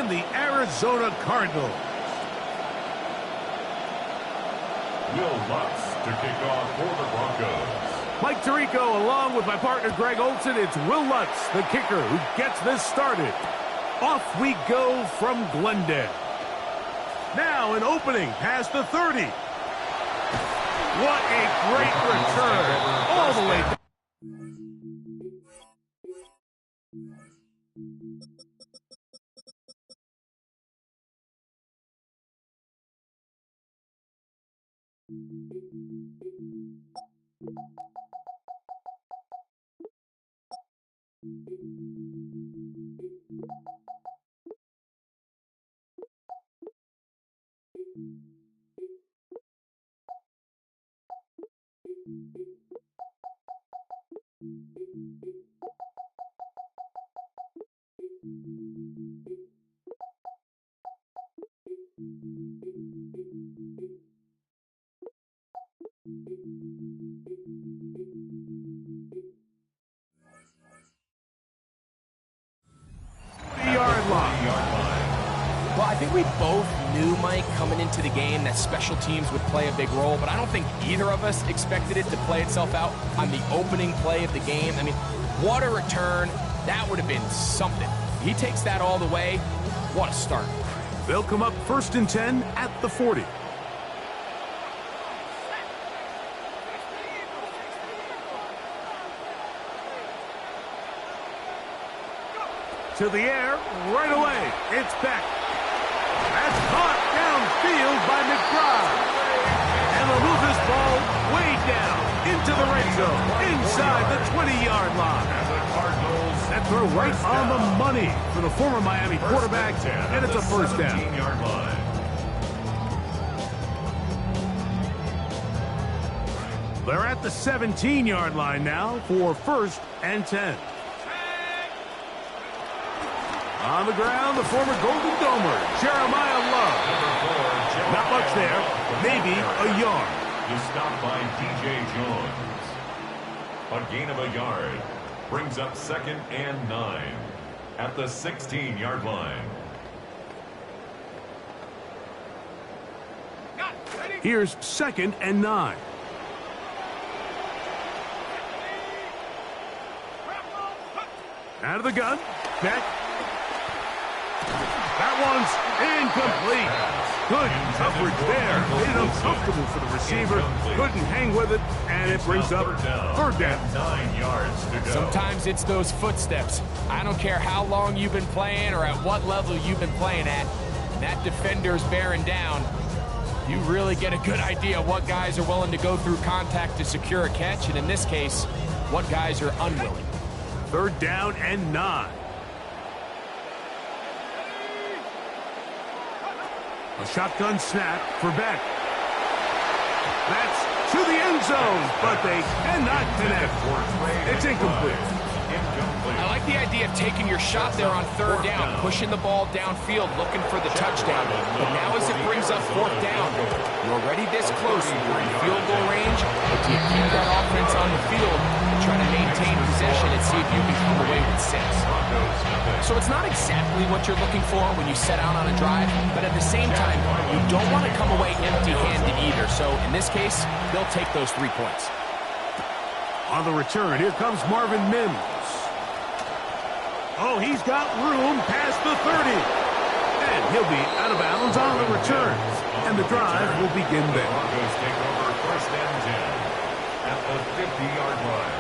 the Arizona Cardinals. Will Lutz to kick off for the Broncos. Mike Tirico along with my partner Greg Olson. It's Will Lutz, the kicker, who gets this started. Off we go from Glendale. Now an opening past the 30. What a great return all the way back. Well, I think we both knew, Mike, coming into the game that special teams would play a big role, but I don't think either of us expected it to play itself out on the opening play of the game. I mean, what a return. That would have been something. He takes that all the way. What a start. They'll come up 1st and 10 at the 40. To the air, right away. It's Beck. That's caught downfield by McBride. And they'll move this ball way down into the red zone, inside the 20-yard line. And the Cardinals. That throw right on the money for the former Miami quarterback, and it's a first down. 17-yard line. They're at the 17-yard line now for 1st and 10. On the ground, the former Golden Domer, Jeremiah Love. Not much there, maybe a yard. The stop by DJ Jones. A gain of a yard brings up 2nd and 9 at the 16-yard line. Here's 2nd and 9. Out of the gun, Beck. That one's incomplete. Good coverage there. Made it uncomfortable for the receiver. Couldn't hang with it, and it brings up 3rd down. 9 yards to go. Sometimes it's those footsteps. I don't care how long you've been playing or at what level you've been playing at. When that defender's bearing down, you really get a good idea what guys are willing to go through contact to secure a catch, and in this case, what guys are unwilling. 3rd down and 9. A shotgun snap for Beck. That's to the end zone, but they cannot connect. It's incomplete. I like the idea of taking your shot there on 3rd down, pushing the ball downfield, looking for the touchdown. But now as it brings up 4th down, you're already this close. You're in field goal range, but do you keep that offense on the field and try to maintain possession and see if you can come away with 6? So it's not exactly what you're looking for when you set out on a drive, but at the same time, you don't want to come away empty-handed either. So in this case, they'll take those 3 points. On the return, here comes Marvin Mims. Oh, he's got room past the 30. And he'll be out of bounds on the return. And the drive will begin there. Broncos take over 1st and 10 at the 50-yard line.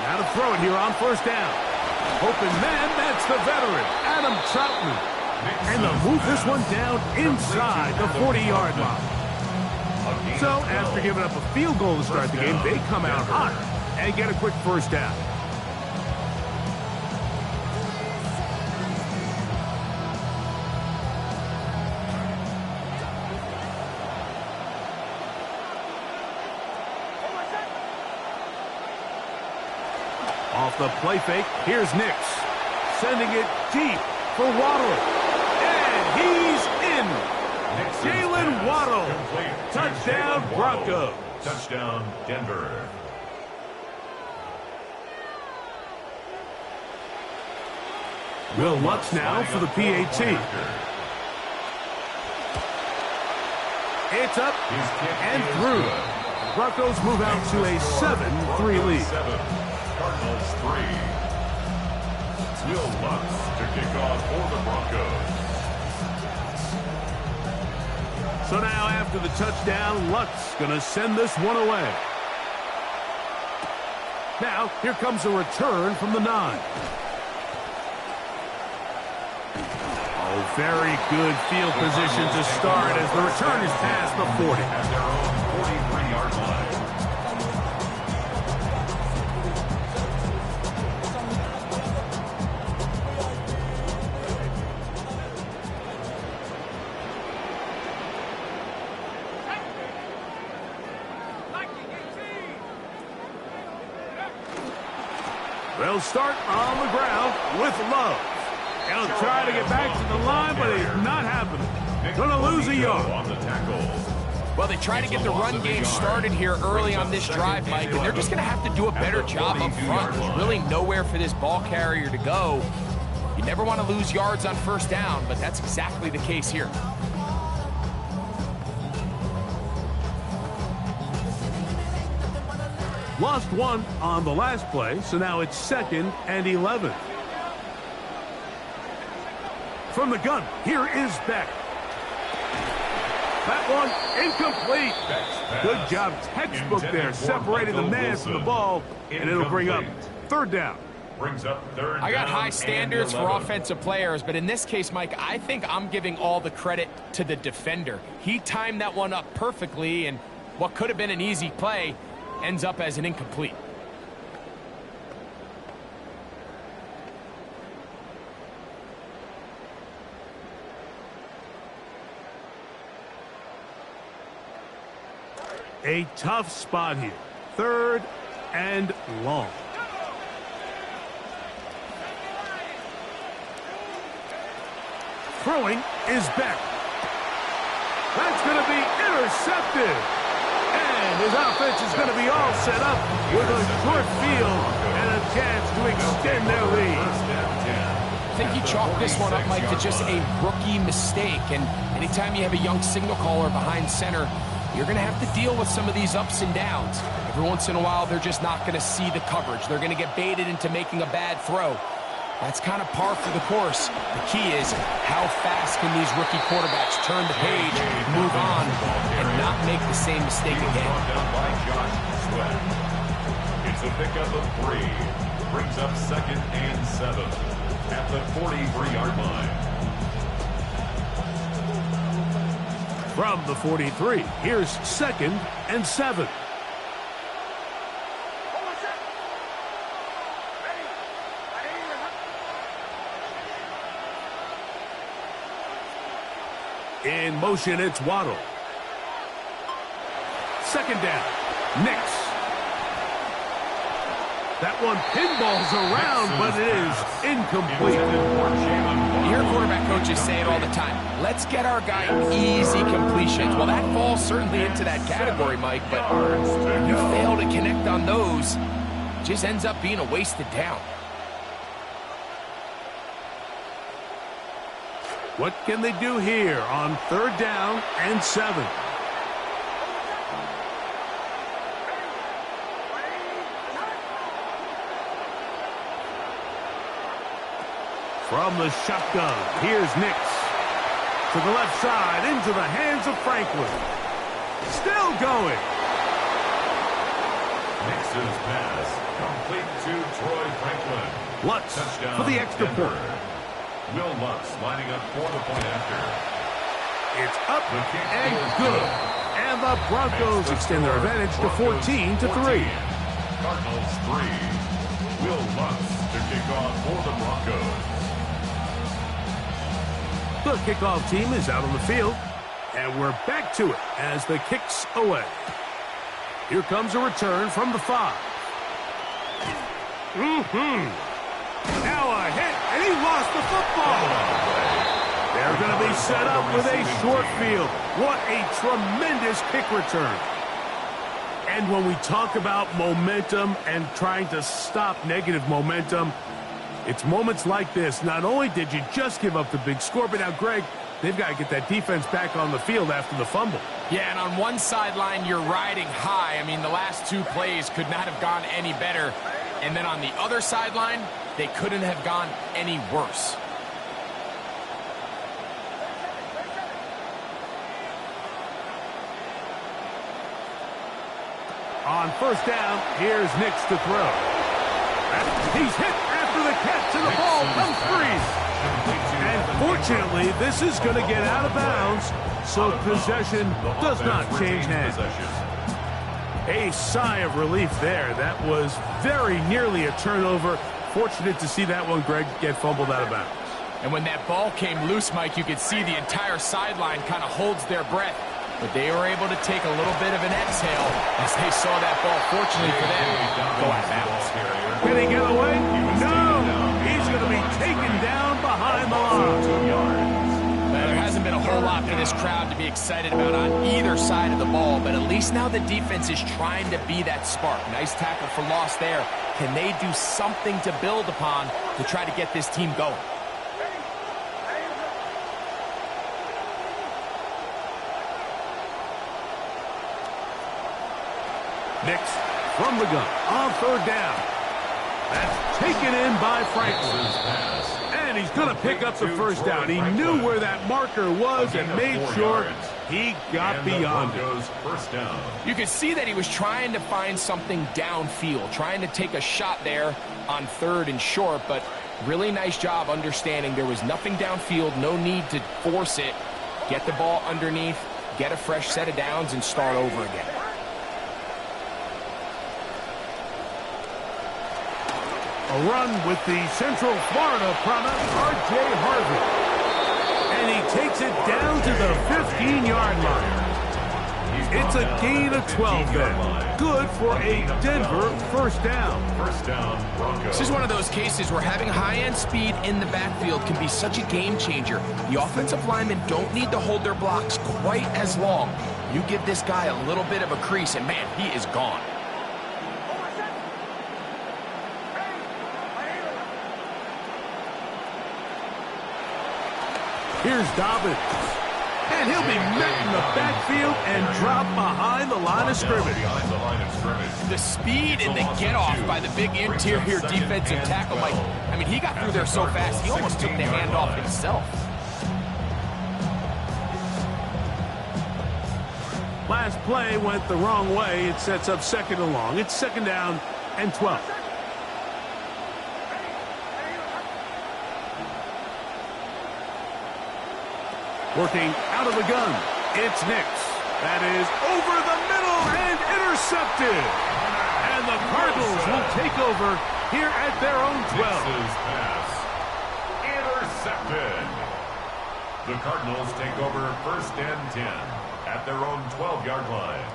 Now to throw it here on 1st down. Open man, that's the veteran, Adam Troutman. And they'll move this one down inside the 40-yard line. So after giving up a field goal to start the game, they come out hot and get a quick 1st down. Off the play fake, here's Nix. Sending it deep for Waddle. And he's in. Jalen Waddle. Touchdown, Broncos. Touchdown, Denver. Will Lutz now for the PAT. It's up and through. Broncos move out to a 7-3 lead. Cardinals 3. Will Lutz to kick off for the Broncos. So now after the touchdown, Lutz going to send this one away. Now here comes a return from the 9. Oh, very good field position to start as the return is past the 40. At their own 43-yard line. They'll start on the ground with Love. He'll try to get back to the line, but it's not happening. Going to lose a yard. On the tackle. Well, they try to get the run game started here early on this drive, Mike, and they're just going to have to do a better job up front. There's really nowhere for this ball carrier to go. You never want to lose yards on first down, but that's exactly the case here. Lost one on the last play, so now it's 2nd and 11. From the gun, here is Beck. That one incomplete. Good job, textbook there, separating the man from the ball, and it'll bring up 3rd down. Brings up 3rd down. I got high standards for offensive players, but in this case, Mike, I think I'm giving all the credit to the defender. He timed that one up perfectly, and what could have been an easy play ends up as an incomplete. A tough spot here. 3rd and long. Throwing is Beck. That's going to be intercepted. And his offense is going to be all set up with a short field and a chance to extend their lead. I think he chalked this one up, Mike, to just a rookie mistake. And anytime you have a young signal caller behind center, you're going to have to deal with some of these ups and downs. Every once in a while, they're just not going to see the coverage. They're going to get baited into making a bad throw. That's kind of par for the course. The key is how fast can these rookie quarterbacks turn the page, move on, and not make the same mistake again. Down by Josh Sweat. It's a pickup of 3. Brings up 2nd and 7 at the 43-yard line. From the 43, here's 2nd and 7. In motion, it's Waddle. 2nd down, Nix. That one pinballs around, but it is incomplete. You hear quarterback coaches say it all the time. Let's get our guy easy completions. Well, that falls certainly into that category, Mike, but when you fail to connect on those, it just ends up being a wasted down. What can they do here on 3rd down and 7? From the shotgun, here's Nix. To the left side, into the hands of Franklin. Still going. Nix's pass complete to Troy Franklin. Lutz Touchdown, for the extra Denver. point. Will Lutz lining up for the point after. It's up and good. And the Broncos extend their advantage to 14-3. Cardinals 3. Will Lutz to kick off for the Broncos. The kickoff team is out on the field, and we're back to it as the kick's away. Here comes a return from the 5. Now a hit, and he lost the football. They're going to be set up with a short field. What a tremendous kick return. And when we talk about momentum and trying to stop negative momentum, it's moments like this. Not only did you just give up the big score, but now, Greg, they've got to get that defense back on the field after the fumble. Yeah, and on one sideline, you're riding high. I mean, the last two plays could not have gone any better. And then on the other sideline, they couldn't have gone any worse. On first down, here's Nix to throw. He's hit after the catch, and the ball comes free. And fortunately, this is going to get out of bounds, so possession does not change hands. A sigh of relief there. That was very nearly a turnover. Fortunate to see that one, Greg, get fumbled out of bounds. And when that ball came loose, Mike, you could see the entire sideline kind of holds their breath. But they were able to take a little bit of an exhale as they saw that ball, fortunately for them, go out of bounds. Can he get away? No! He's going to be taken down behind the line. There hasn't been a whole lot for this crowd to be excited about on either side of the ball, but at least now the defense is trying to be that spark. Nice tackle for loss there. Can they do something to build upon to try to get this team going? Nix from the gun on third down. That's taken in by Franklin. And he's going to pick up the first down. He knew where that marker was and made sure he got beyond it. First down. You could see that he was trying to find something downfield, trying to take a shot there on third and short, but really nice job understanding there was nothing downfield, no need to force it. Get the ball underneath, get a fresh set of downs, and start over again. A run with the Central Florida product, R.J. Harvey. And he takes it down to the 15-yard line. It's a gain of 12 then. Good for a Denver first down. First down, Broncos. This is one of those cases where having high-end speed in the backfield can be such a game changer. The offensive linemen don't need to hold their blocks quite as long. You give this guy a little bit of a crease, and man, he is gone. Here's Dobbins. And he'll be met in the backfield and dropped behind the line of scrimmage. The speed and the get-off by the big interior defensive tackle, Mike. I mean, he got through there so fast, he almost took the handoff himself. Last play went the wrong way. It sets up second and long. It's second down and 12. Working out of the gun, it's Nix. That is over the middle and intercepted. And the Cardinals will take over here at their own 12. Nix's pass intercepted. The Cardinals take over first and 10 at their own 12-yard line.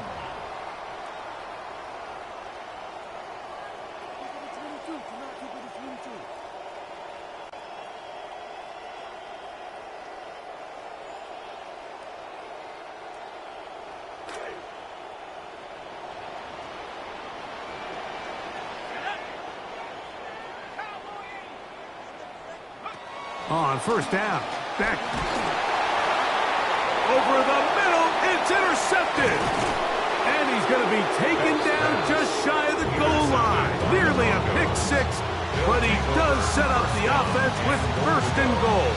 On first down, back over the middle, it's intercepted. And he's going to be taken down just shy of the goal line. Nearly a pick six, but he does set up the offense with first and goal.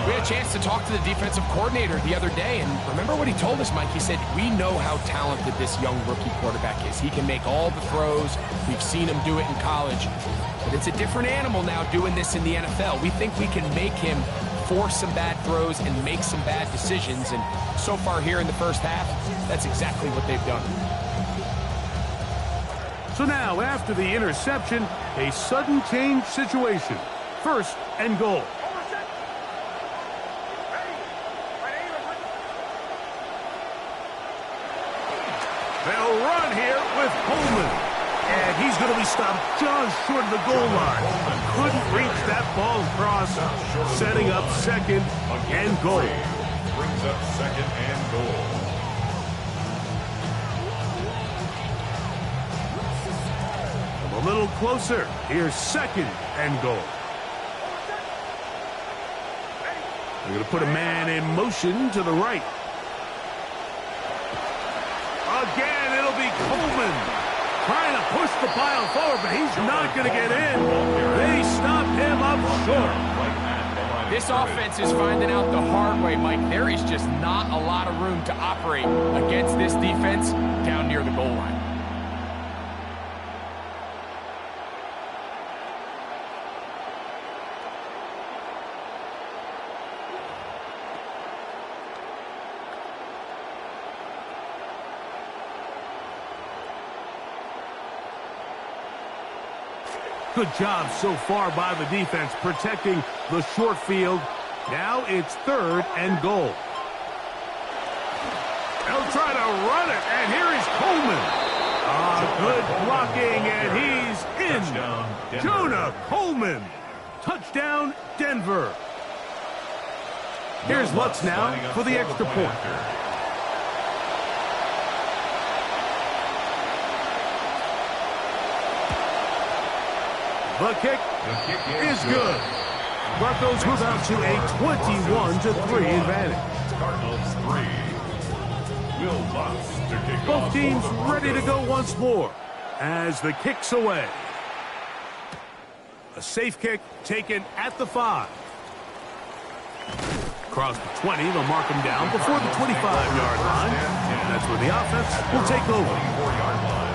We had a chance to talk to the defensive coordinator the other day, and remember what he told us, Mike? He said, we know how talented this young rookie quarterback is. He can make all the throws. We've seen him do it in college. But it's a different animal now doing this in the NFL. We think we can make him force some bad throws and make some bad decisions. And so far here in the first half, that's exactly what they've done. So now, after the interception, a sudden change situation. First and goal. They'll run here with Coleman. And he's going to be stopped just short of the goal line. Couldn't reach that ball across, setting up second and goal. Brings up second and goal. A little closer. Here's second and goal. They're going to put a man in motion to the right. Again, it'll be Coleman trying to push the pile forward, but he's not going to get in. They stop him up short. This offense is finding out the hard way, Mike. There is just not a lot of room to operate against this defense down near the goal line. Good job so far by the defense protecting the short field. Now it's third and goal. They'll try to run it, and here is Coleman. Good blocking, and he's in. Touchdown, Jonah Coleman. Touchdown, Denver. Here's Lutz now for the extra point. The kick is good. Broncos move out to a 21-3 advantage. Cardinals 3. Will Lutz to kick Both off. teams ready to go once more as the kick's away. A safe kick taken at the 5. Across the 20, they'll mark him down before the 25-yard line. That's where the offense will take over. 24-yard line.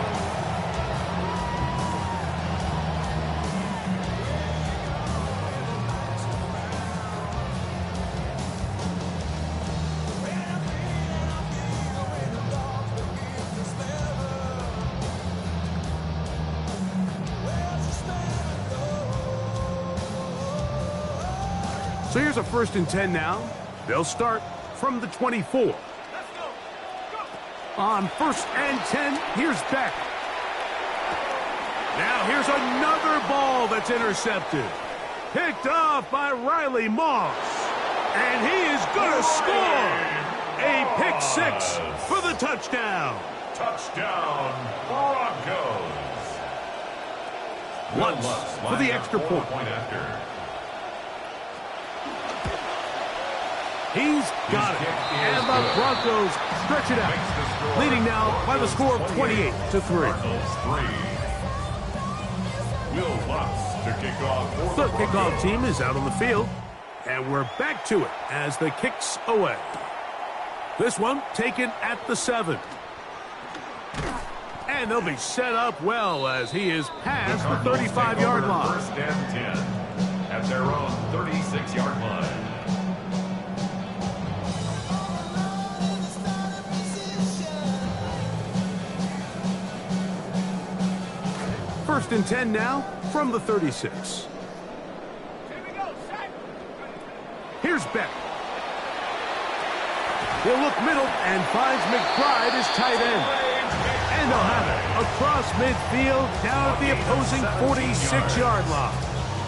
So here's a 1st and 10 now. They'll start from the 24. On 1st and 10, here's Beck. Now here's another ball that's intercepted. Picked off by Riley Moss. And he is going to score. A pick 6 for the touchdown. Touchdown, Broncos. Lutz for the extra point. After. He's got it. And the Broncos stretch it out, leading now by the score of 28-3. Cardinals 3. Will Lutz to kick off. The kickoff team is out on the field, and we're back to it as the kick's away. This one taken at the 7. And they'll be set up well as he is past the 35-yard line. 1st and 10 at their own 36-yard line. 1st and 10 now from the 36. Here's Beck. He'll look middle and finds McBride as tight end. And they'll have it across midfield down at the opposing 46-yard line.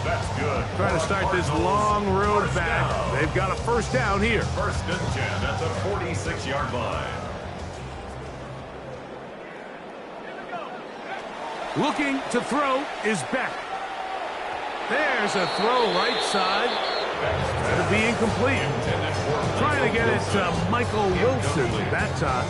That's good. Trying to start this long road back. They've got a 1st down here. 1st and 10 at the 46-yard line. Looking to throw is Beck. There's a throw right side. That'll be incomplete. Trying to get it to Michael Wilson that time.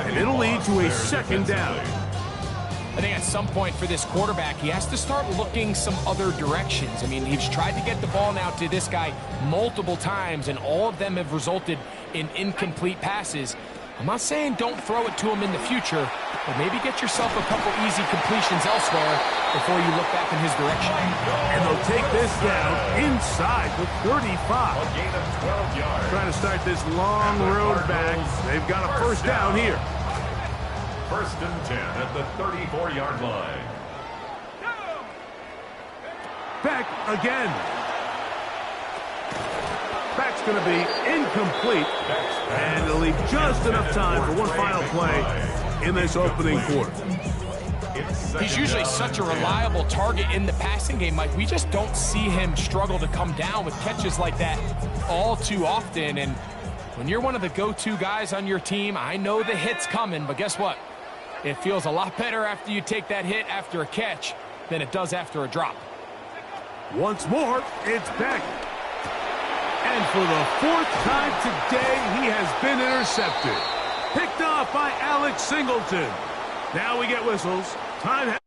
And it'll lead to a 2nd down. I think at some point for this quarterback, he has to start looking some other directions. I mean, he's tried to get the ball now to this guy multiple times, and all of them have resulted in incomplete passes. I'm not saying don't throw it to him in the future, but maybe get yourself a couple easy completions elsewhere before you look back in his direction. And they'll take this down inside the 35. A gain of 12 yards. Trying to start this long road back. They've got a 1st down here. 1st and 10 at the 34-yard line. Beck again. Beck's going to be incomplete. And they'll leave just enough time for one final play in this opening quarter. He's usually such a reliable target in the passing game, Mike. We just don't see him struggle to come down with catches like that all too often. And when you're one of the go-to guys on your team, I know the hit's coming, but guess what? It feels a lot better after you take that hit after a catch than it does after a drop. Once more, it's Beck. And for the 4th time today, he has been intercepted. Picked off by Alex Singleton. Now we get whistles. Time.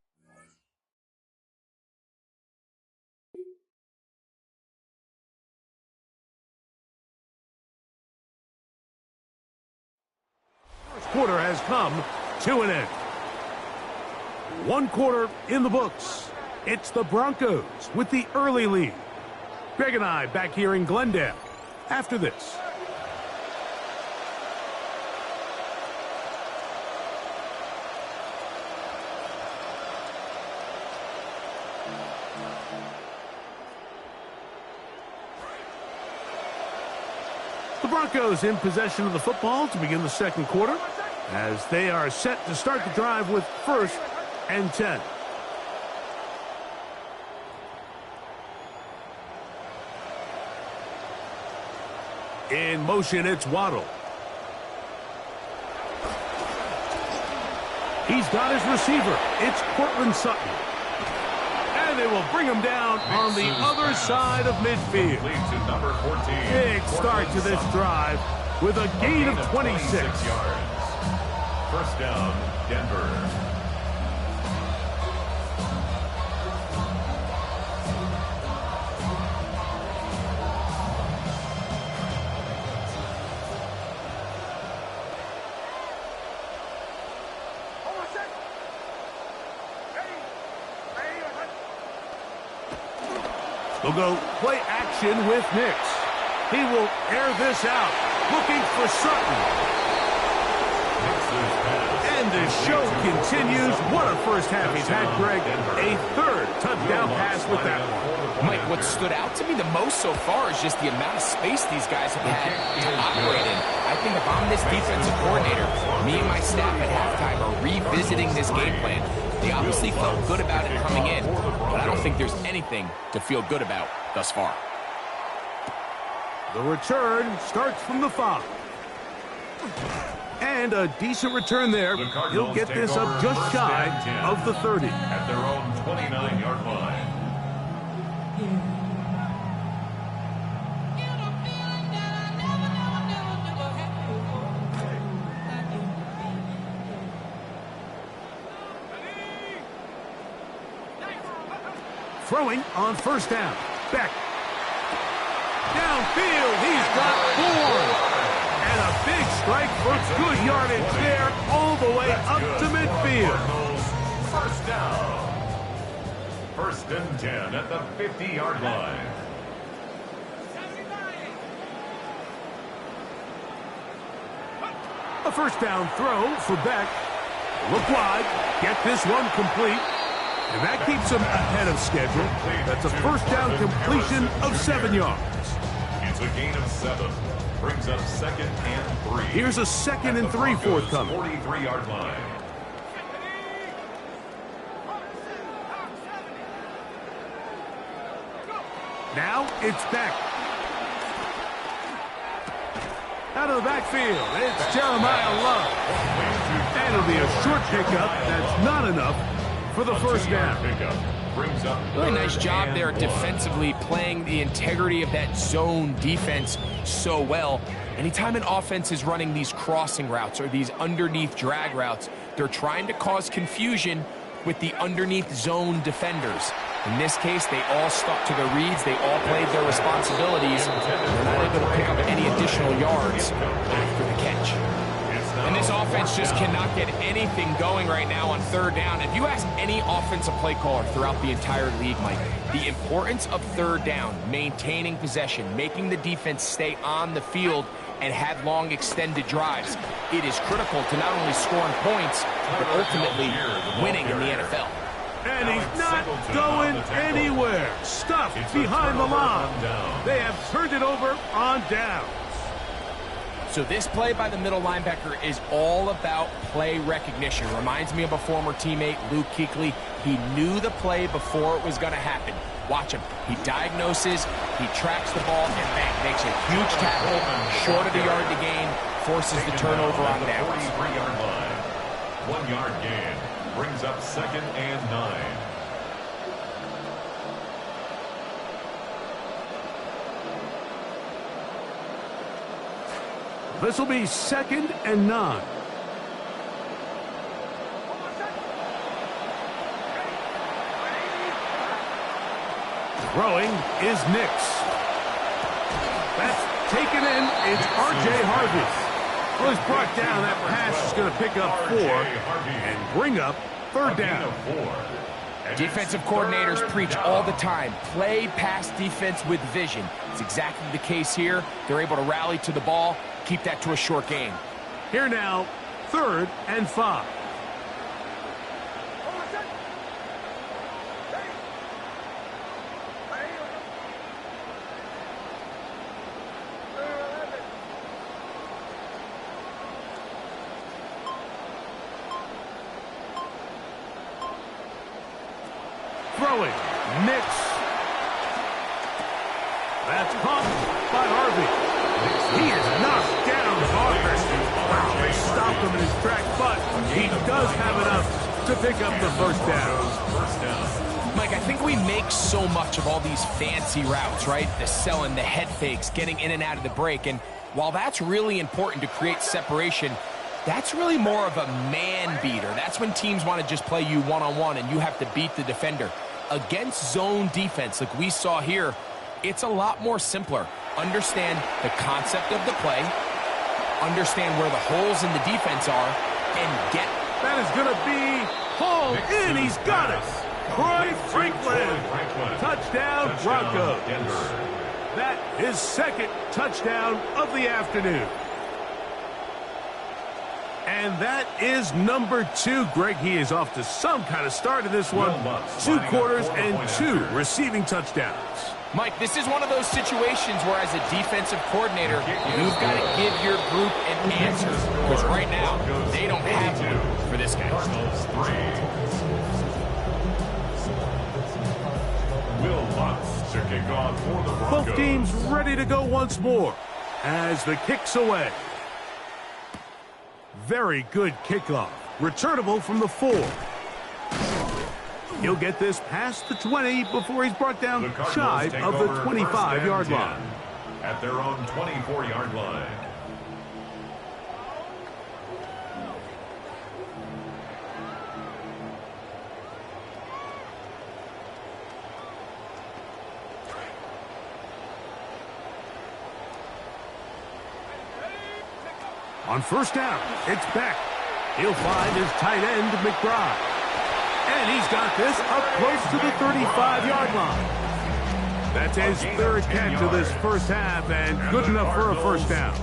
First quarter has come to an end. 1 quarter in the books. It's the Broncos with the early lead. Greg and I back here in Glendale after this. The Broncos in possession of the football to begin the second quarter as they are set to start the drive with 1st and 10. In motion, it's Waddle. He's got his receiver. It's Courtland Sutton. And they will bring him down on the other side of midfield. Big start to this drive with a gain of 26 yards. First down, Denver. We'll go play action with Nix. He will air this out, looking for Sutton. And the show continues. What a first half he's had, Greg. A 3rd touchdown pass with that one. Mike, what stood out to me the most so far is just the amount of space these guys have had to operate in. I think if I'm this defensive coordinator, me and my staff at halftime are revisiting this game plan. They obviously felt good about it coming in, but I don't think there's anything to feel good about thus far. The return starts from the 5. And a decent return there. He'll get this up just shy of the 30. At their own 29-yard line. Throwing on 1st down. Beck. Downfield, he's got 4. And a big strike for good yardage there all the way up to midfield. First down. 1st and 10 at the 50-yard line. A 1st down throw for Beck. Look wide. Get this one complete. And that keeps him ahead of schedule. That's a 1st down completion of 7 yards. It's a gain of 7. Brings up 2nd and 3. Here's a 2nd and 3 forthcoming. 43-yard line. Now it's Beck. Out of the backfield, it's Jeremiah Love. And it'll be a short pickup. That's not enough for the 1st down. Really nice job there defensively, playing the integrity of that zone defense so well. Anytime an offense is running these crossing routes or these underneath drag routes, they're trying to cause confusion with the underneath zone defenders. In this case, they all stuck to the reads. They all played their responsibilities. They're not able to pick up any additional yards after the catch. And this offense just cannot get anything going right now on 3rd down. If you ask any offensive play caller throughout the entire league, Mike, the importance of 3rd down, maintaining possession, making the defense stay on the field and have long extended drives, it is critical to not only scoring points, but ultimately winning in the NFL. And he's not going anywhere. Stuffed behind the line. They have turned it over on downs. So this play by the middle linebacker is all about play recognition. Reminds me of a former teammate, Luke Kuechly. He knew the play before it was going to happen. Watch him. He diagnoses, he tracks the ball, and bang, makes a huge tackle, short of the yard to gain, forces the turnover on downs. 33-yard line. 1 yard gain. Brings up 2nd and 9. This will be 2nd and 9. Throwing is Nix. That's taken in. It's R.J. Harvey. Well, he's brought down. That pass is going to pick up 4 and bring up 3rd down. Defensive coordinators preach all the time. Play pass defense with vision. It's exactly the case here. They're able to rally to the ball, keep that to a short gain. Here now, 3rd and 5. Throwing, Nix. That's pumped by Harvey. He is knocked down hard. Wow, they stopped him in his tracks, but he does have enough to pick up the 1st down. Mike, I think we make so much of all these fancy routes, right? The selling, the head fakes, getting in and out of the break. And while that's really important to create separation, that's really more of a man beater. That's when teams want to just play you one-on-one and you have to beat the defender. Against zone defense like we saw here, it's a lot more simpler. Understand the concept of the play, understand where the holes in the defense are, and get... That is going to be hauled in. He's got it. Troy Franklin. Touchdown, Broncos. That is 2nd touchdown of the afternoon. And that is number 2. Greg, he is off to some kind of start in this one. 2 quarters and 2 receiving touchdowns. Mike, this is one of those situations where as a defensive coordinator, you've got to give your group an answer. Because right now, they don't have one for this guy. Will Lutz to kick off for the Broncos. Both teams ready to go once more as the kick's away. Very good kickoff. Returnable from the 4. He'll get this past the 20 before he's brought down shy of the 25-yard line. At their own 24-yard line. On 1st down, it's Beck. He'll find his tight end, McBride. And he's got this up close to the 35-yard line. That's his 3rd catch of this 1st half, and good enough for a 1st down.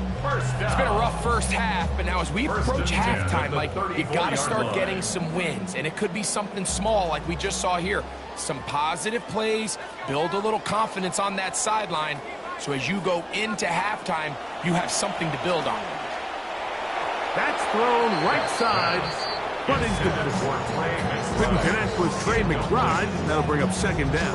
It's been a rough 1st half, but now as we approach halftime, like, you got to start getting some wins. And it could be something small like we just saw here. Some positive plays, build a little confidence on that sideline. So as you go into halftime, you have something to build on. That's thrown right side. But couldn't connect with Trey McBride. That'll bring up 2nd down.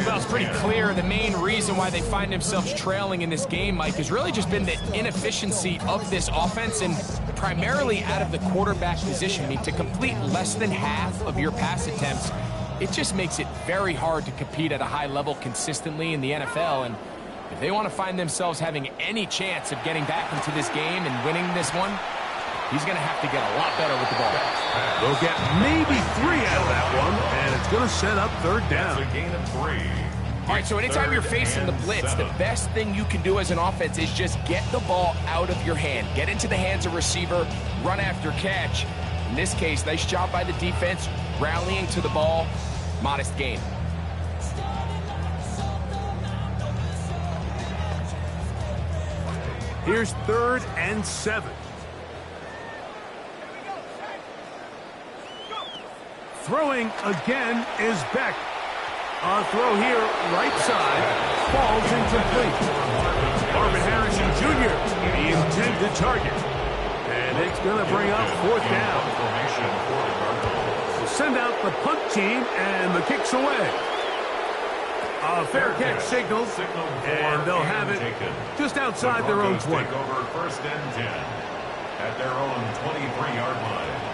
Well, it's pretty clear the main reason why they find themselves trailing in this game, Mike, has really just been the inefficiency of this offense and primarily out of the quarterback position. I mean, to complete less than half of your pass attempts, it just makes it very hard to compete at a high level consistently in the NFL. And if they want to find themselves having any chance of getting back into this game and winning this one, he's going to have to get a lot better with the ball. They'll get maybe 3 out of that one, and it's going to set up 3rd down. That's a gain of 3. All right, so anytime you're facing the blitz, the best thing you can do as an offense is just get the ball out of your hand. Get into the hands of receiver, run after catch. In this case, nice job by the defense, rallying to the ball, modest gain. Here's 3rd and 7. Throwing again is Beck. A throw here, right side, falls incomplete. Marvin Harrison Jr., the intended target. And it's going to bring up fourth down. We'll send out the punt team, and the kick's away. A fair catch signal, and they'll have it just outside their own 20. Take over first and 10 at their own 23-yard line.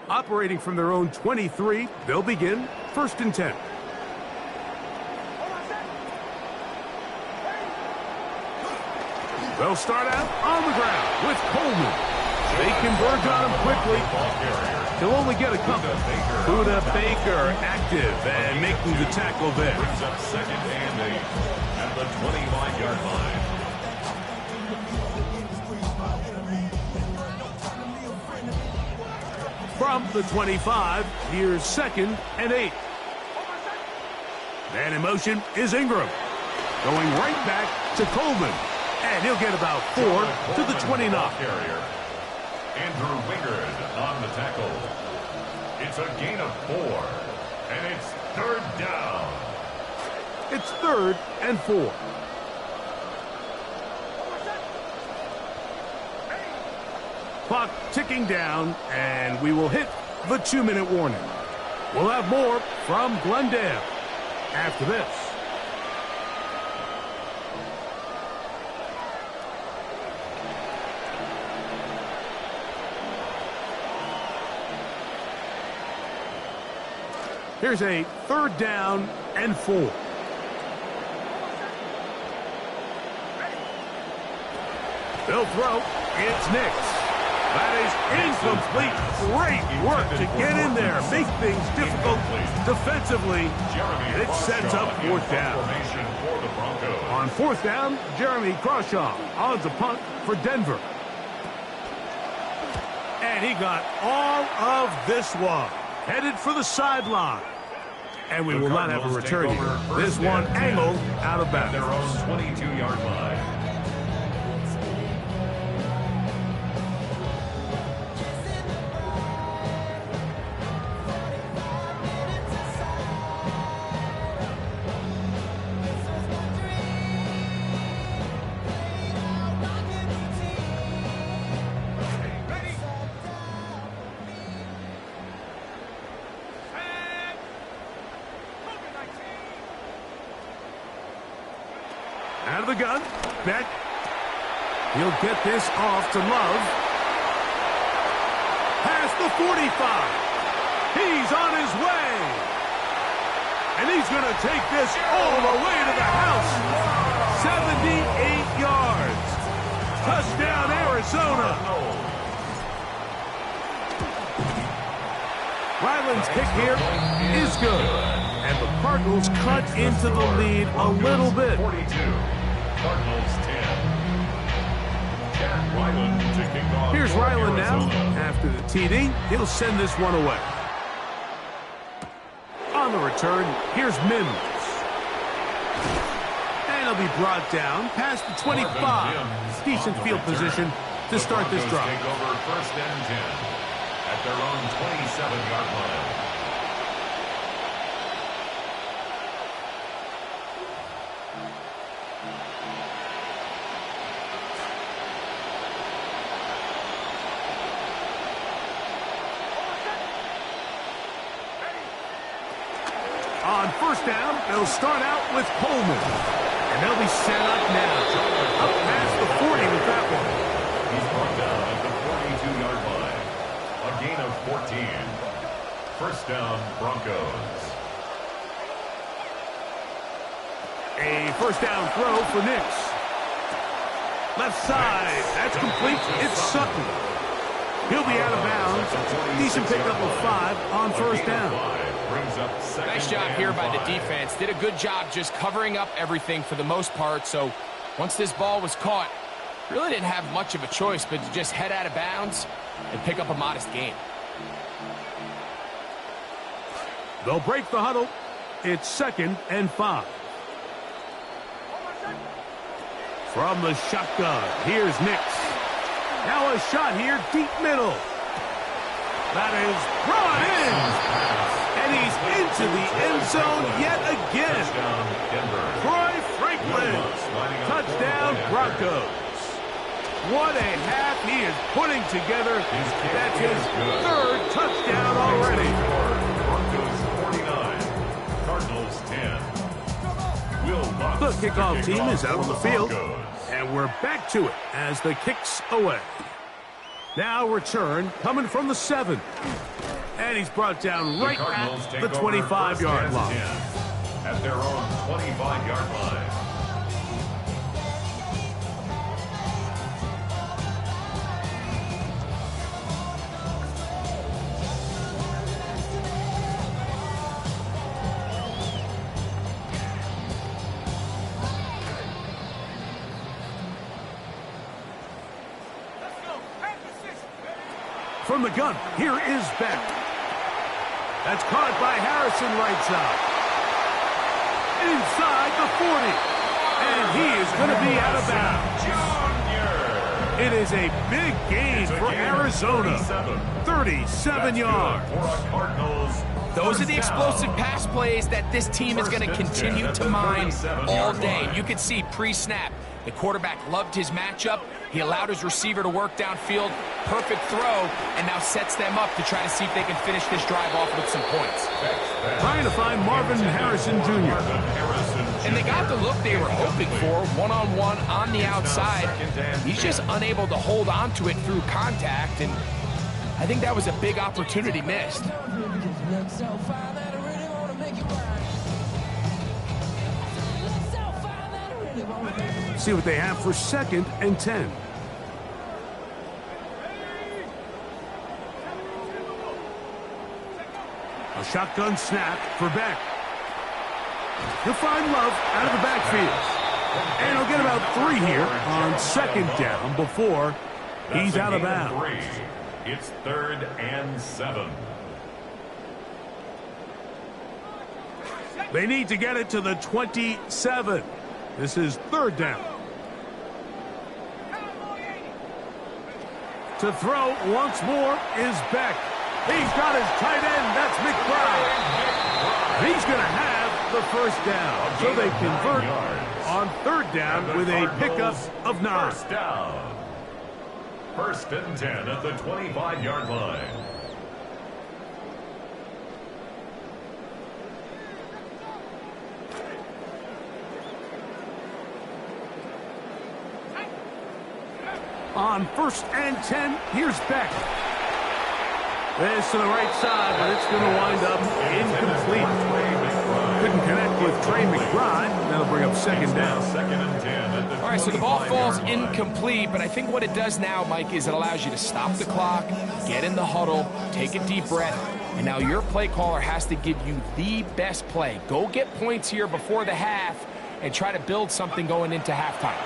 Operating from their own 23, they'll begin first and 10. They'll start out on the ground with Coleman. They converge on him quickly. He'll only get a couple. Buda Baker active and making the tackle there. Brings up second and 8 at the 25-yard line. From the 25, here's second and 8. And in motion is Ingram. Going right back to Coleman. And he'll get about 4 to the 29. Andrew Wingard on the tackle. It's a gain of 4, and it's third down. It's third and 4. Clock ticking down, and we will hit the 2-minute warning. We'll have more from Glendale after this. Here's a third down and 4. They'll throw. It's Nix. That is incomplete. Great work to get in there, make things difficult defensively. And it sets up fourth down. On fourth down, Jeremy Crawshaw on the punt for Denver. And he got all of this one. Headed for the sideline. And we will not have a return here. This one angled out of bounds. Their own 22-yard line. Out of the gun. Beck. He'll get this off to Love. Past the 45. He's on his way. And he's going to take this all the way to the house. 78 yards. Touchdown, Arizona. Ryland's kick here is good. And the Cardinals cut into the lead a little bit. 42. Cardinals 10. Jack Ryland to kick off. Here's Ryland now. Arizona. After the TD, he'll send this one away. On the return, here's Mims. And he'll be brought down past the 25. Decent field position to start this drive. Take over first and 10 at their own 27-yard line. On first down, they'll start out with Coleman. And they'll be set up now. Up past the 40 with that one. He's brought down at the 42-yard line. A gain of 14. First down, Broncos. A first down throw for Nix. Left side. That's complete. It's Sutton. He'll be out of bounds. Decent pickup of 5 on first down. Nice job here by the defense. Did a good job just covering up everything for the most part. So once this ball was caught, really didn't have much of a choice but to just head out of bounds and pick up a modest gain. They'll break the huddle. It's second and 5. From the shotgun, here's Nix. Now a shot here, deep middle. That is brought in. And And he's into the end zone yet again. Touchdown, Denver. Troy Franklin. Touchdown, Broncos. What a half he is putting together. That's his third touchdown already. Broncos 49, Cardinals 10. Will Lutz, The kickoff team is out on the field. Broncos. And we're back to it as the kick's away. Now return coming from the 7. And he's brought down right at the 25-yard line. At their own 25-yard line. From the gun, here is Beck. That's caught by Harrison right side. Inside the 40. And he is going to be out of bounds. It is a big gain for Arizona. 37 yards. Those are the explosive pass plays that this team is going to continue to mine all day. You could see pre-snap, the quarterback loved his matchup. He allowed his receiver to work downfield. Perfect throw, and now sets them up to try to see if they can finish this drive off with some points. Trying to find Marvin Harrison Jr. And they got the look they were hoping for, one-on-one on the outside. He's just unable to hold on to it through contact, and I think that was a big opportunity missed. See what they have for 2nd and 10. A shotgun snap for Beck. He'll find Love out of the backfield. And he'll get about 3 here on 2nd down before he's out of bounds. It's 3rd and 7. They need to get it to the 27. This is 3rd down. To throw once more is Beck. He's got his tight end. That's McBride. He's going to have the 1st down. So they convert on 3rd down with a pickup of 9. 1st down. 1st and 10 at the 25-yard line. On 1st and 10, here's Beck. This to the right side, but it's going to wind up incomplete. Couldn't connect with Trey McBride. That'll bring up 2nd down. 2nd and 10. All right, so the ball falls incomplete, but I think what it does now, Mike, is it allows you to stop the clock, get in the huddle, take a deep breath, and now your play caller has to give you the best play. Go get points here before the half and try to build something going into halftime.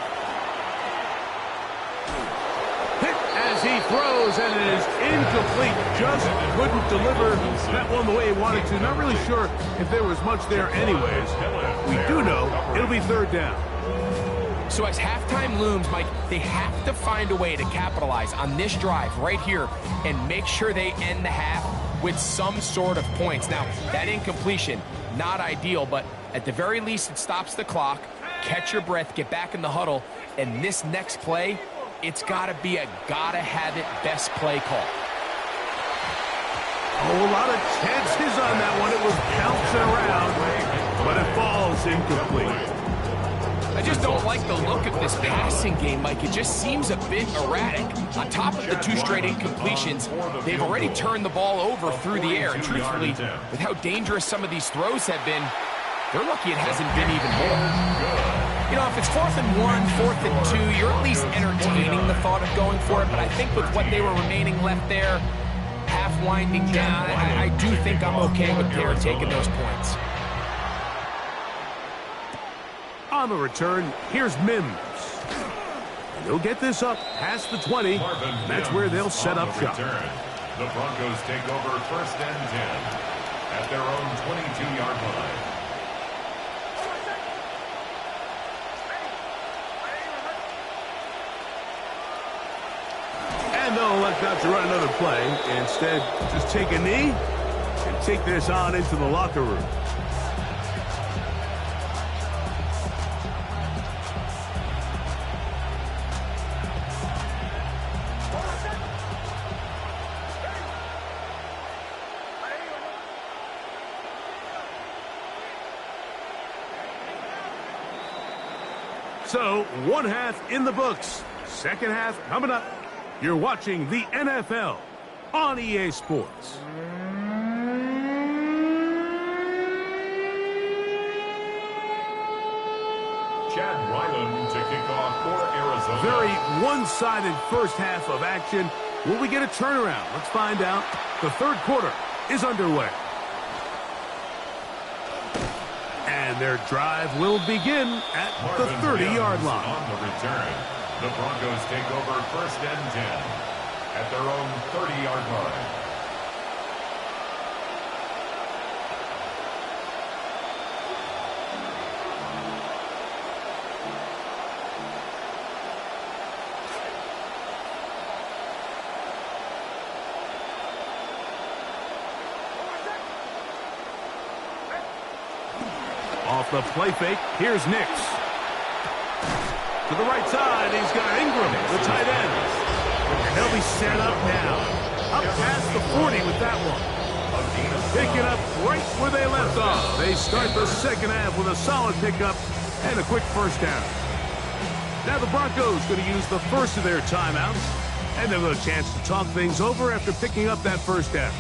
As he throws, and it is incomplete. Just couldn't deliver that one the way he wanted to. Not really sure if there was much there anyways. We do know it'll be 3rd down. So as halftime looms, Mike, they have to find a way to capitalize on this drive right here and make sure they end the half with some sort of points. Now, that incompletion, not ideal, but at the very least, it stops the clock. Catch your breath, get back in the huddle, and this next play, it's got to be a gotta-have-it best play call. Oh, a lot of chances on that one. It was bouncing around, but it falls incomplete. I just don't like the look of this passing game, Mike. It just seems a bit erratic. On top of the 2 straight incompletions, they've already turned the ball over through the air. And truthfully, with how dangerous some of these throws have been, they're lucky it hasn't been even more. You know, if it's 4th and 1, 4th and 2, you're at least entertaining the thought of going for it. But I think with what they were remaining left there, half winding down, I do think I'm okay with their taking those points. On the return, here's Mims. And they'll get this up past the 20. That's where they'll set up shop. The Broncos take over 1st and 10 at their own 22-yard line. And they'll elect not to run another play. Instead, just take a knee and take this on into the locker room. So, one half in the books. Second half coming up. You're watching the NFL on EA Sports. Chad Ryland to kick off for Arizona. Very one-sided first half of action. Will we get a turnaround? Let's find out. The third quarter is underway. And their drive will begin at the 30-yard line. On the return, the Broncos take over first and 10 at their own 30-yard line. Off the play fake, here's Nix. To the right side, he's got Ingram, the tight end. And they'll be set up now. Up past the 40 with that one. Picking up right where they left off. They start the second half with a solid pickup and a quick first down. Now the Broncos going to use the first of their timeouts. And they'll have a chance to talk things over after picking up that first down.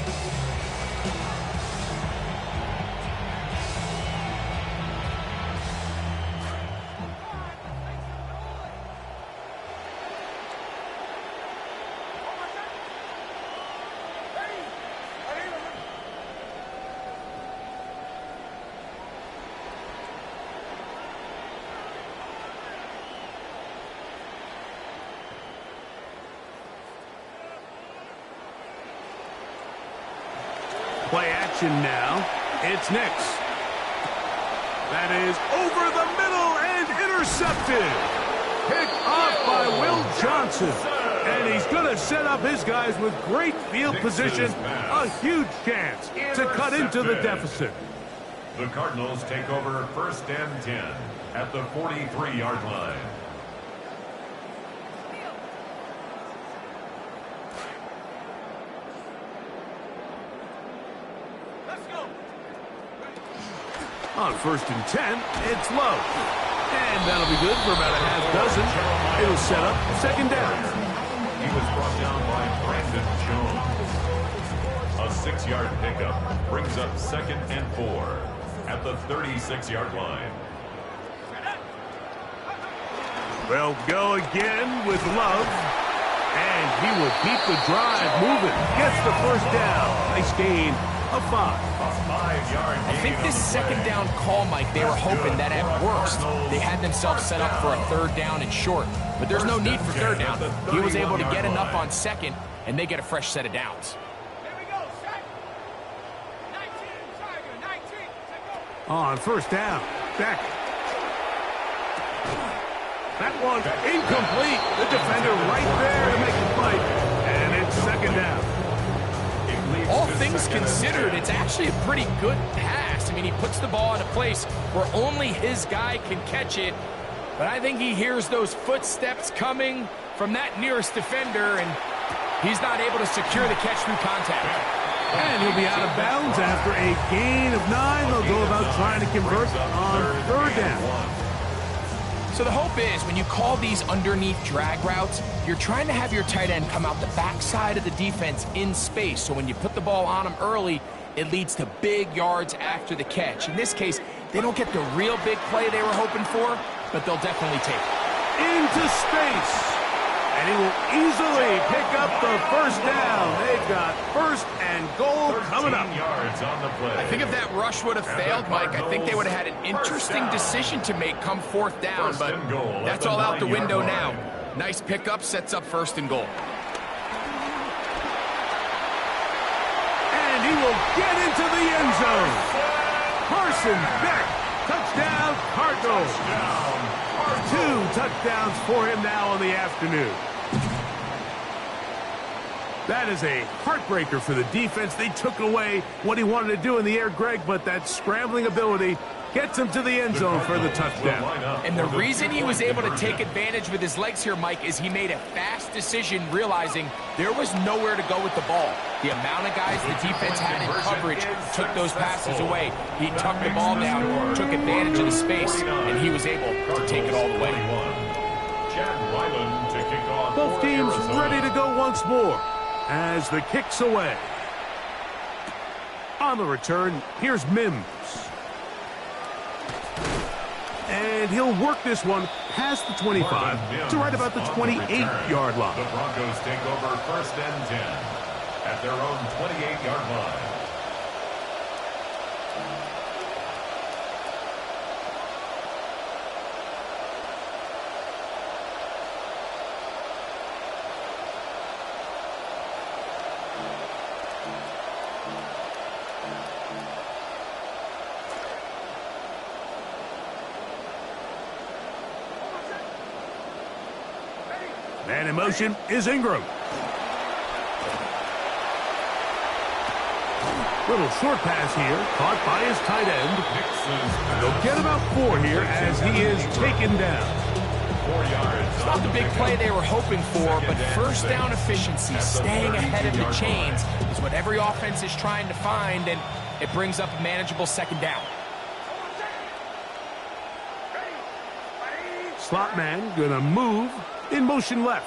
Play action now. It's Nix. That is over the middle and intercepted. Picked off by Will Johnson. And he's going to set up his guys with great field position. A huge chance to cut into the deficit. The Cardinals take over first and 10 at the 43-yard line. On first and 10, it's Love. And that'll be good for about a half dozen. It'll set up second down. He was brought down by Brandon Jones. A 6-yard pickup brings up second and 4 at the 36-yard line. They'll go again with Love. And he will keep the drive moving. Gets the first down. Nice gain of 5. I think this second down call, Mike, they were hoping that at worst they had themselves set up for a third down and short. But there's no need for third down. He was able to get enough on second, and they get a fresh set of downs. On first down, Beck. That one incomplete. The defender right there to make the fight. And it's second down. All things considered, it's actually a pretty good pass. I mean, he puts the ball in a place where only his guy can catch it. But I think he hears those footsteps coming from that nearest defender, and he's not able to secure the catch through contact. And he'll be out of bounds after a gain of 9. They'll go about trying to convert on third down. So the hope is when you call these underneath drag routes, you're trying to have your tight end come out the backside of the defense in space. So when you put the ball on him early, it leads to big yards after the catch. In this case, they don't get the real big play they were hoping for, but they'll definitely take it. Into space. And he will easily pick up the first down. They've got first and goal coming up. Yards on the play. I think if that rush would have failed, Mike, I think they would have had an interesting decision to make come fourth down, but that's all out the window now. Nice pickup, sets up first and goal. And he will get into the end zone. Carson Beck, touchdown Cardinals. 2 touchdowns for him now in the afternoon. That is a heartbreaker for the defense. They took away what he wanted to do in the air, Greg, but that scrambling ability gets him to the end zone for the touchdown. And the reason he was able to take advantage with his legs here, Mike, is he made a fast decision realizing there was nowhere to go with the ball. The amount of guys the defense had in coverage took those passes away. He tucked the ball down, took advantage of the space, and he was able to take it all the way. Both teams ready to go once more as the kick's away. On the return, here's Mims. And he'll work this one past the 25 to right about the 28-yard line. The Broncos take over 1st and 10 at their own 28-yard line. Man in motion is Ingram. Little short pass here, caught by his tight end. They'll get about 4 here as he is taken down. 4 yards. It's not the big play they were hoping for, but first down efficiency, staying ahead of the chains, is what every offense is trying to find, and it brings up a manageable 2nd down. Slot man gonna move. In motion left.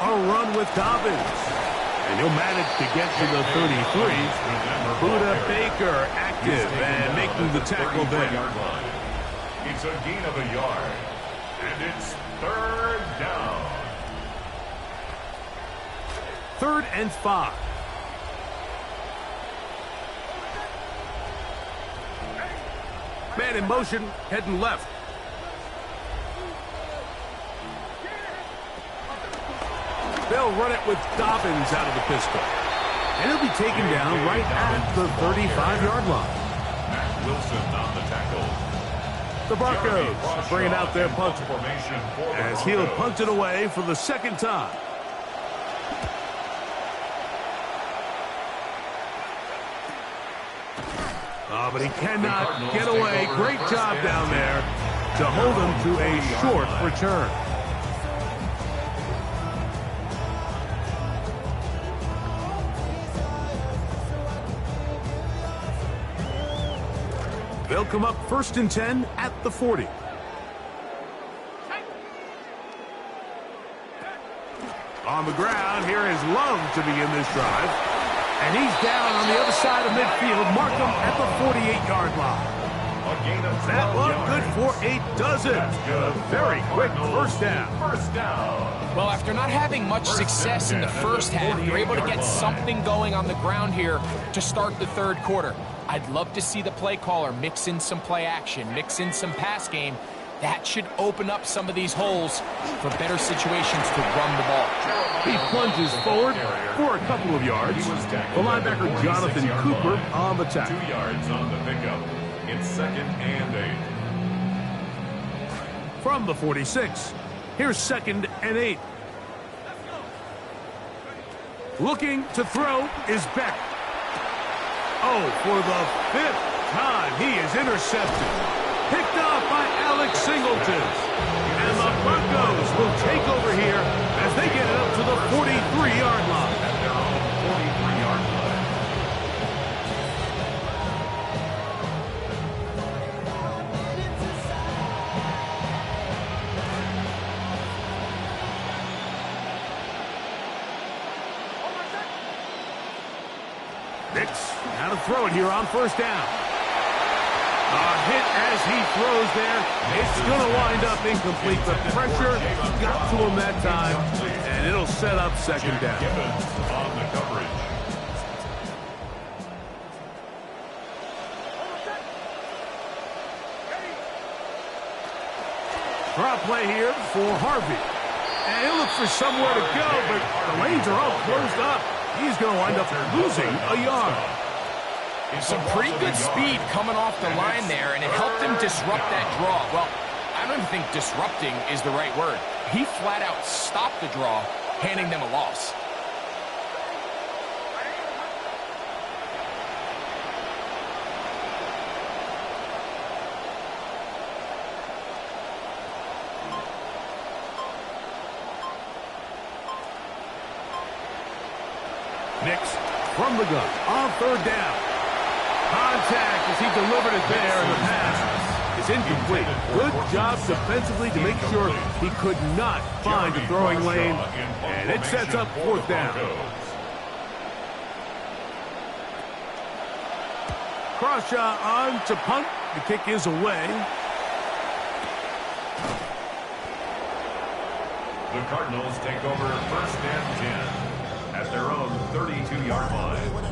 A run with Dobbins. And he'll manage to get to the 33. Budda Baker active and making the tackle there. It's a gain of a yard. And it's 3rd down. 3rd and 5. Man in motion, heading left. They'll run it with Dobbins out of the pistol. And he'll be taken down right at the 35-yard line. Matt Wilson on the tackle. The Broncos bringing out their punter as he'll punt it away for the 2nd time. Oh, but he cannot get away. Great job down there to hold him to a short return. They'll come up 1st and 10 at the 40. On the ground, here is Love to begin this drive. And he's down on the other side of midfield. Mark him at the 48-yard line. That one good for a dozen. A very quick first down. Well, after not having much success in the first half, you're able to get something going on the ground here to start the 3rd quarter. I'd love to see the play caller mix in some play action, mix in some pass game. That should open up some of these holes for better situations to run the ball. He plunges forward for a couple of yards. The linebacker Jonathan Cooper on the tackle. 2 yards on the pickup. It's 2nd and 8. From the 46, here's 2nd and 8. Looking to throw is Beck. Oh, for the 5th time, he is intercepted. Picked off by Alex Singleton. And the Broncos will take over here as they get it up to the 43-yard line. At their own 43-yard line. Nix, now to throw it here on 1st down. A hit as he throws there. It's going to wind up incomplete. The pressure got to him that time, and it'll set up 2nd down. Gibbons on the coverage. Draw play here for Harvey. And he'll look for somewhere to go, but the lanes are all closed up. He's going to wind up losing a yard. Some pretty good speed coming off the line there, and it helped him disrupt that draw. Well, I don't even think disrupting is the right word. He flat out stopped the draw handing them a loss. Nix from the gun on third down. Contact as he delivered it there, and the pass is incomplete. Good job defensively to make sure he could not find the throwing lane, and it sets up fourth down. Crawshaw on to punt. The kick is away. The Cardinals take over first and 10 at their own 32-yard line.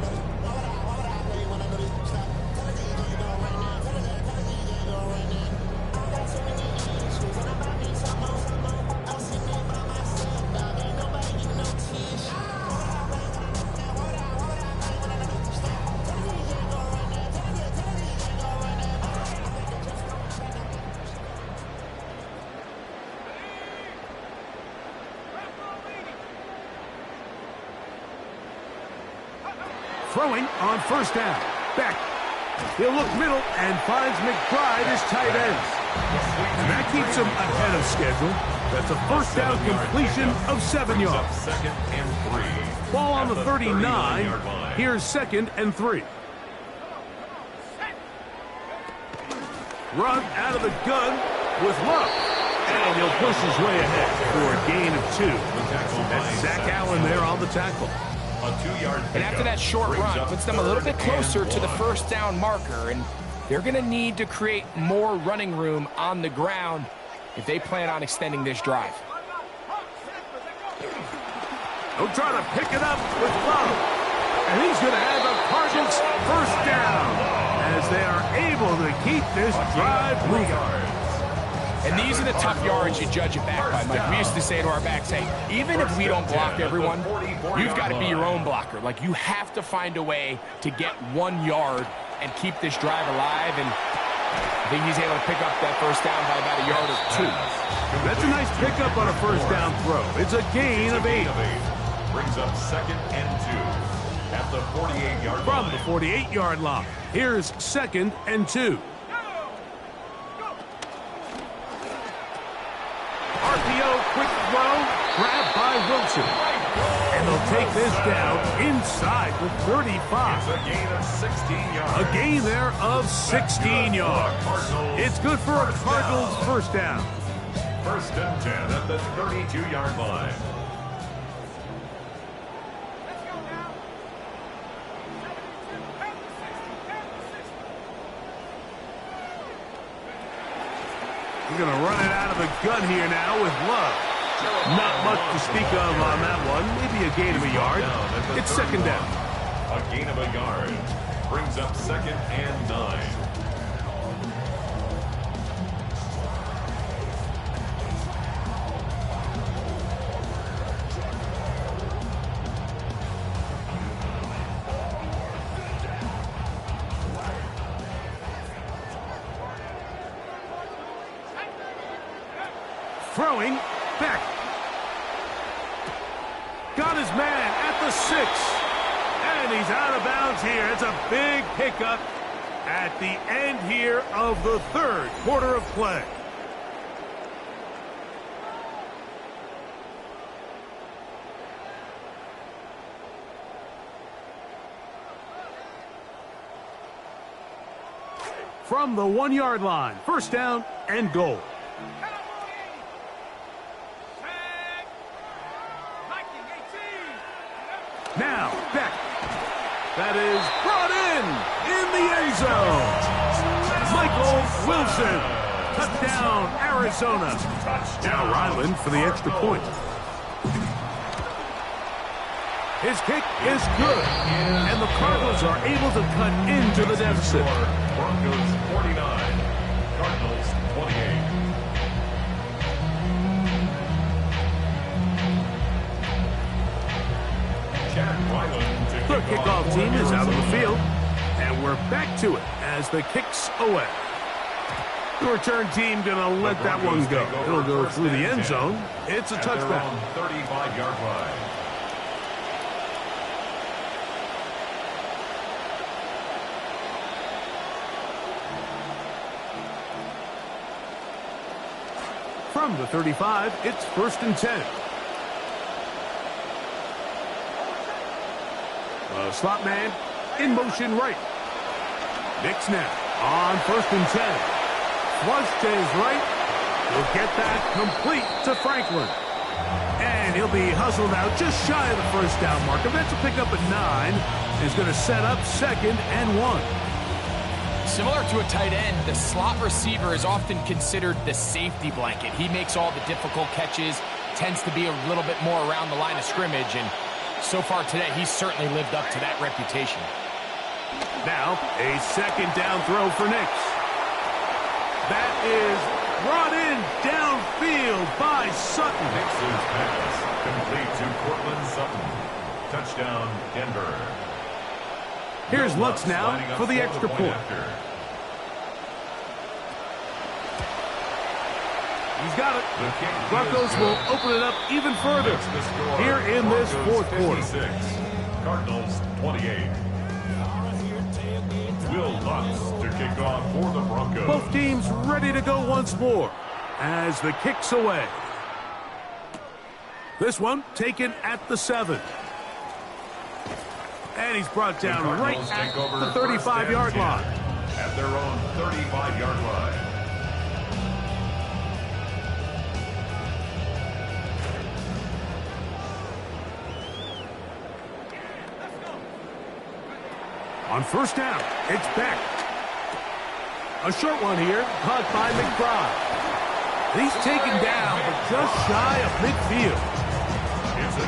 Throwing on first down. Beck. He'll look middle and finds McBride as tight ends. And that keeps him ahead of schedule. That's a first down completion of 7 yards. Second and 3. Ball on the 39. Here's second and 3. Run out of the gun with Love. And he'll push his way ahead for a gain of 2. That's Zach Allen there on the tackle. And after that short run, puts them a little bit closer to the first down marker, and they're going to need to create more running room on the ground if they plan on extending this drive. He'll try to pick it up with Love. And he's going to have the Cardinals first down as they are able to keep this drive moving. And these are the tough yards you judge it back by, Mike. We used to say to our backs, hey, even if we don't block everyone, you've got to be your own blocker. Like, you have to find a way to get 1 yard and keep this drive alive. And I think he's able to pick up that first down by about a yard or 2. That's a nice pickup on a first down throw. It's a gain of 8. Brings up second and 2 at the 48-yard line. From the 48-yard line, here's second and 2. RPO, quick throw, grabbed by Wilson. And they'll take this down inside the 35. It's a gain of 16 yards. A gain there of 16 yards. It's good for a Cardinals first down. First and 10 at the 32-yard line. We're going to run it out of the gun here now with Love. Not much to speak of on that one. Maybe a gain of a yard. It's second down. A gain of a yard. Brings up second and 9. Throwing back. Got his man at the 6. And he's out of bounds here. It's a big pickup at the end here of the third quarter of play. From the 1-yard line, first down and goal. Now, Beck. That is brought in the end zone. Michael Wilson. Touchdown, Arizona. Now Ryland for the extra point. His kick is good. And the Cardinals are able to cut into the deficit. Broncos 49, Cardinals 28. The kickoff team is out of the field, and we're back to it as the kick's away. The return team going to let that one go. It'll go through the end zone. It's a touchback. 35-yard line. From the 35, it's 1st and 10. The slot man in motion right. Nick snap on 1st and 10. Flush to his right. He'll get that complete to Franklin. And he'll be hustled out just shy of the first down marker. That's a pickup at 9. Is going to set up 2nd and 1. Similar to a tight end, the slot receiver is often considered the safety blanket. He makes all the difficult catches, tends to be a little bit more around the line of scrimmage, and so far today, he's certainly lived up to that reputation. Now, a 2nd down throw for Nix. That is brought in downfield by Sutton. Nix's pass complete to Cortland Sutton. Touchdown, Denver. Here's Lutz now for the extra point. He's got it. Broncos will open it up even further here in this 4th quarter. Cardinals 28. Will Lutz to kick off for the Broncos. Both teams ready to go once more as the kick's away. This one taken at the 7. And he's brought down right at the 35-yard line. At their own 35-yard line. On 1st down, it's Beck. A short one here, caught by McBride. He's taken down, but just shy of midfield.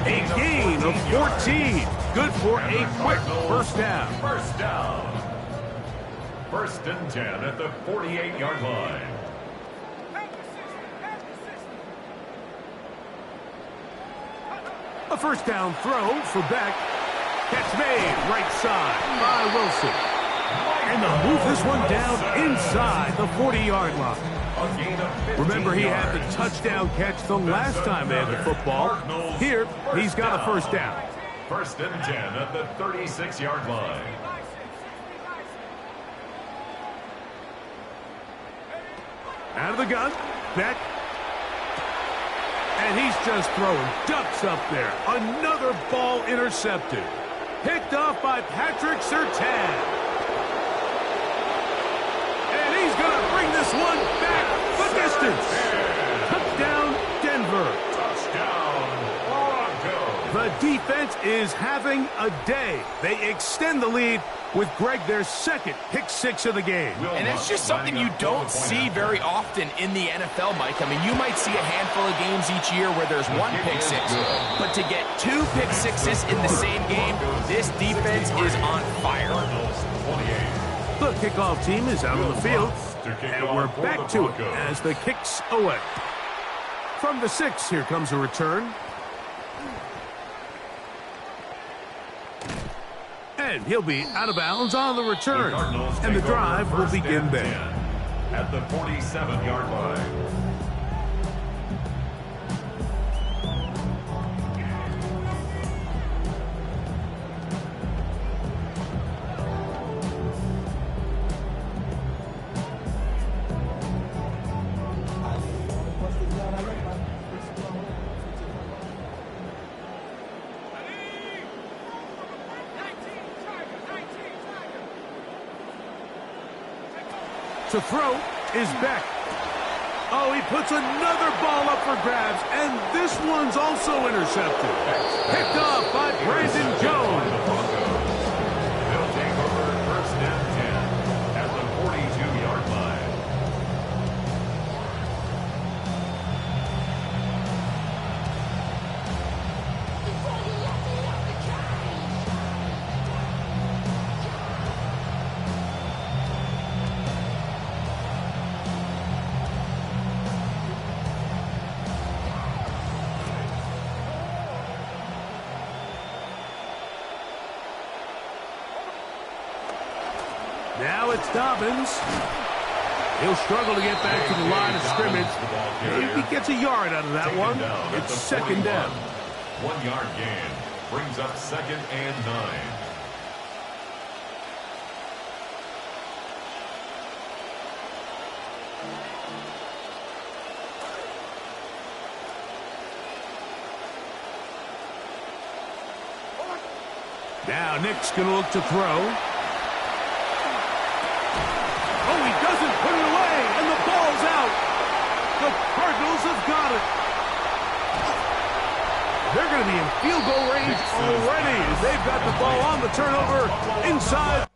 A gain of 14. Good for a quick 1st down. 1st down. 1st and 10 at the 48-yard line. A 1st down throw for Beck. Catch made right side by Wilson. And they'll move this one down inside the 40-yard line. Remember, he had the touchdown catch the last time they had the football. Here, he's got a 1st down. 1st and 10 at the 36-yard line. Out of the gun, Beck. And he's just throwing ducks up there. Another ball intercepted. Picked off by Patrick Surtain. And he's going to bring this one back the distance. Touchdown, Denver. Touchdown, Broncos. The defense is having a day. They extend the lead with Greg their 2nd pick 6 of the game. And that's just something you don't see very often in the NFL, Mike. I mean, you might see a handful of games each year where there's 1 pick 6, but to get 2 pick 6s in the same game, this defense is on fire. The kickoff team is out on the field, and we're back to it as the kick's away. From the 6, here comes a return. And he'll be out of bounds on the return. And the drive will begin there. At the 47-yard line. To throw is Beck. Oh, he puts another ball up for grabs, and this one's also intercepted. Picked off by Brandon Jones. They'll take over 1st and 10 at the 42-yard line. Now it's Dobbins. He'll struggle to get back to the line of scrimmage. Maybe he gets a yard out of that one. It's second down. 1 yard gain brings up 2nd and 9. Now Nick's going to look to throw. Oh, he doesn't put it away, and the ball's out. The Cardinals have got it. They're going to be in field goal range already as they've got the ball on the turnover inside.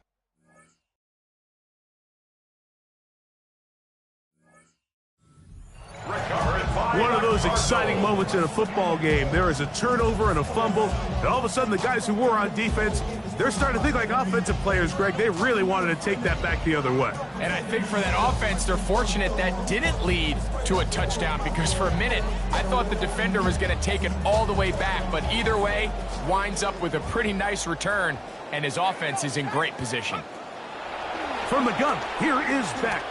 One of those exciting moments in a football game. There is a turnover and a fumble, and all of a sudden the guys who were on defense, they're starting to think like offensive players, Greg. They really wanted to take that back the other way. And I think for that offense, they're fortunate that didn't lead to a touchdown, because for a minute, I thought the defender was going to take it all the way back. But either way, winds up with a pretty nice return, and his offense is in great position. From the gun, here is Beck.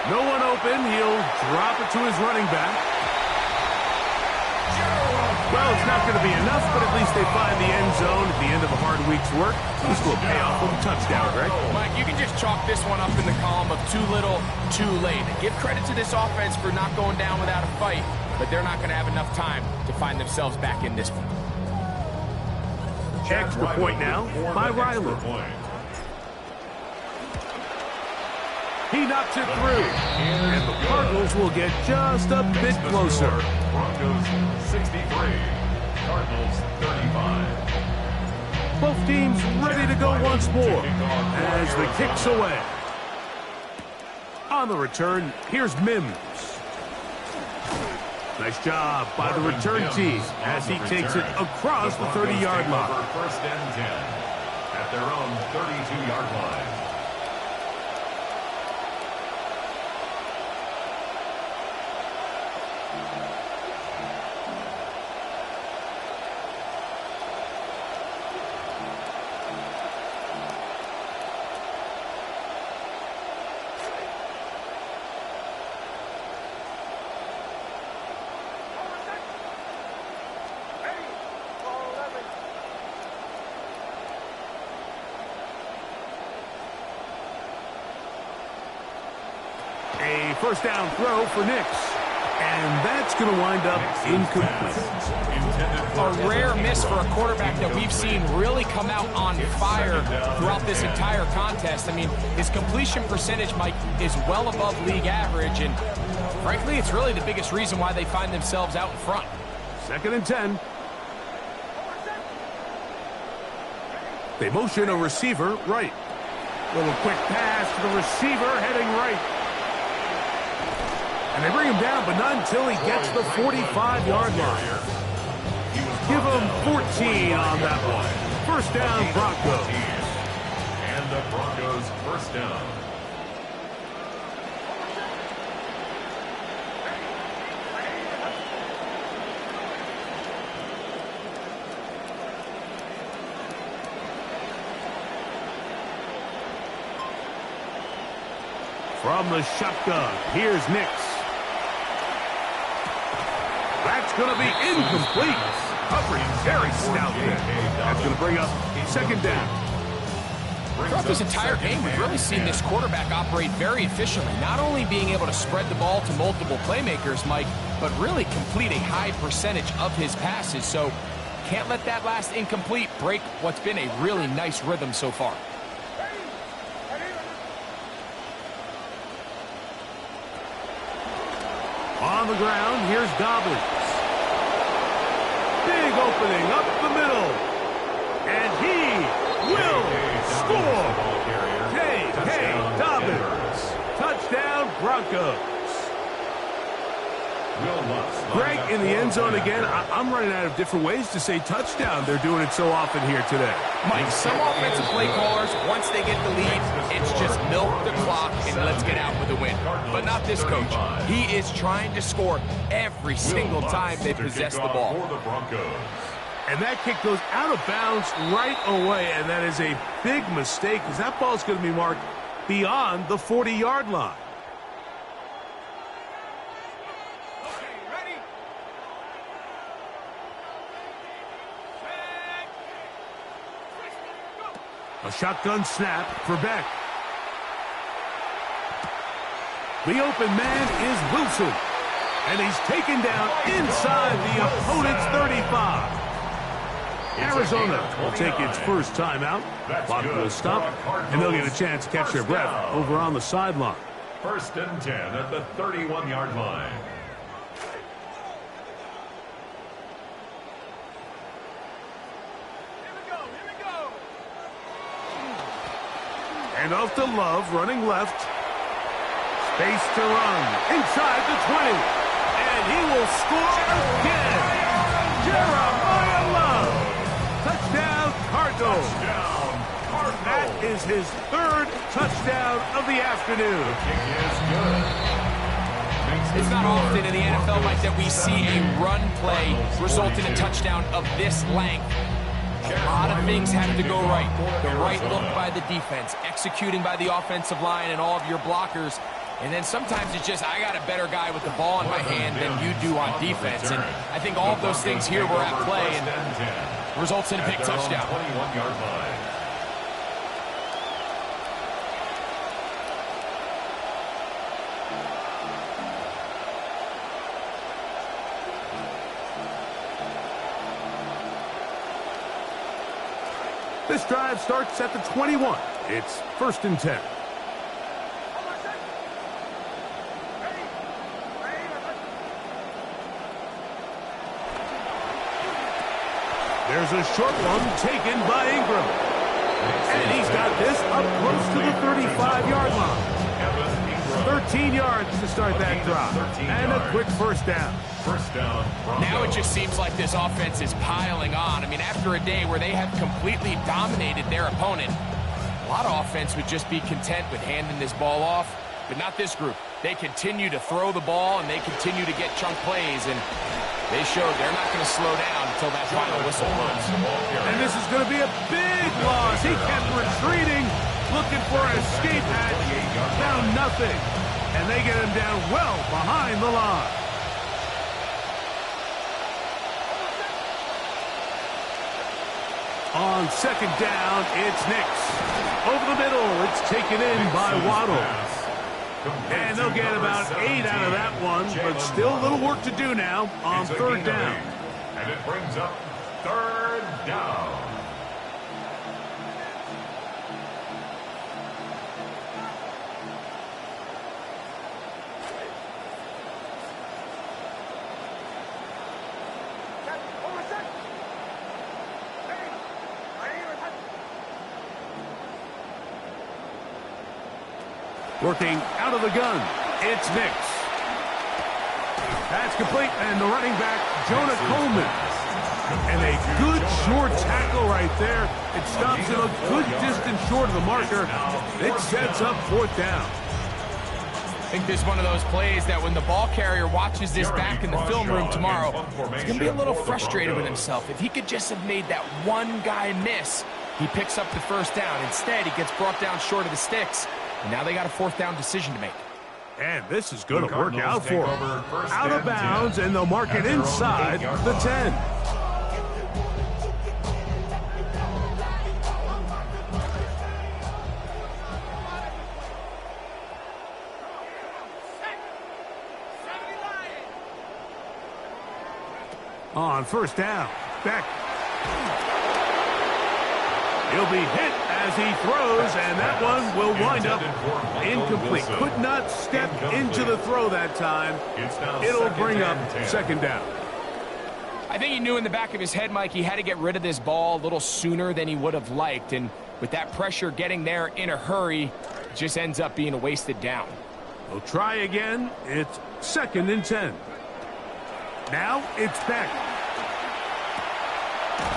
No one open. He'll drop it to his running back. Well, it's not going to be enough, but at least they find the end zone at the end of a hard week's work. This will pay off with a touchdown, right? Mike, you can just chalk this one up in the column of too little, too late. Give credit to this offense for not going down without a fight, but they're not going to have enough time to find themselves back in this one. Extra point now by Riley. He knocks it through, and the Cardinals will get just a bit closer. Broncos 63, Cardinals 35. Both teams ready to go once more as the kick's away. On the return, here's Mims. Nice job by the return team as he takes it across the 30-yard line. First and 10 at their own 32-yard line. A first down throw for Nix. And that's going to wind up incomplete. A rare miss for a quarterback that we've seen really come out on fire throughout this entire contest. I mean, his completion percentage, Mike, is well above league average, and frankly, it's really the biggest reason why they find themselves out in front. 2nd and 10. They motion a receiver right. Little quick pass to the receiver heading right. And they bring him down, but not until he gets the 45-yard line. Give him 14 on that one. First down, Broncos. And the Broncos first down. From the shotgun, here's Nix. That's going to be incomplete. Coverage very stout there. That's going to bring up 2nd down. Throughout this entire game, we've really seen this quarterback operate very efficiently, not only being able to spread the ball to multiple playmakers, Mike, but really complete a high percentage of his passes. So can't let that last incomplete break what's been a really nice rhythm so far. On the ground, here's Dobbins. Big opening up the middle. And he will score. J.K. Dobbins. Touchdown, Broncos. Greg, in the end zone again. I'm running out of different ways to say touchdown. They're doing it so often here today. Mike, some offensive play callers, once they get the lead, it's just milk the clock and let's get out with a win. But not this coach. He is trying to score every single time they possess the ball. And that kick goes out of bounds right away, and that is a big mistake because that ball's going to be marked beyond the 40-yard line. A shotgun snap for Beck. The open man is Wilson. And he's taken down inside the opponent's 35. Arizona will take its first timeout. Clock will stop, and they'll get a chance to catch their breath over on the sideline. 1st and 10 at the 31-yard line. And off to Love, running left. Space to run inside the 20. And he will score again. Jeremiah Love. Touchdown, Cardinals. Touchdown, Cardinals. That is his 3rd touchdown of the afternoon. The kick is good. It's not often in the NFL, Mike, that we see a run play result in a touchdown of this length. A lot of things have to go right. The right look by the defense, executing by the offensive line and all of your blockers. And then sometimes it's just, I got a better guy with the ball in my hand than you do on defense. And I think all of those things here were at play and results in a big touchdown. 21-yard line. This drive starts at the 21. It's 1st and 10. There's a short one taken by Ingram. And he's got this up close to the 35-yard line. 13 yards to start that drive. And a quick first down. First down. Now it just seems like this offense is piling on. I mean, after a day where they have completely dominated their opponent, a lot of offense would just be content with handing this ball off. But not this group. They continue to throw the ball, and they continue to get chunk plays. And they showed they're not going to slow down until that final whistle blows. And this is going to be a big loss. He kept retreating, looking for an escape hatch. Found nothing. And they get him down well behind the line. On 2nd down, it's Nix. Over the middle, it's taken in by Waddle. And they'll get about 8 out of that one, but still a little work to do now on 3rd down. And it brings up 3rd down. Working out of the gun, it's Nix. That's complete, and the running back, Jonah Coleman. And a good short tackle right there. It stops him a good distance short of the marker. It sets up 4th down. I think this is one of those plays that when the ball carrier watches this back in the film room tomorrow, he's going to be a little frustrated with himself. If he could just have made that one guy miss, he picks up the 1st down. Instead, he gets brought down short of the sticks. And now they got a 4th down decision to make. And this is going to work out for them. Out of bounds, and they'll mark it inside the 10. On 1st down, Beck. He'll be hit as he throws, and that one will wind up incomplete. Could not step into the throw that time. It'll bring up 2nd down. I think he knew in the back of his head, Mike, he had to get rid of this ball a little sooner than he would have liked. And with that pressure getting there in a hurry, it just ends up being a wasted down. They'll try again. It's 2nd and 10. Now it's Beck.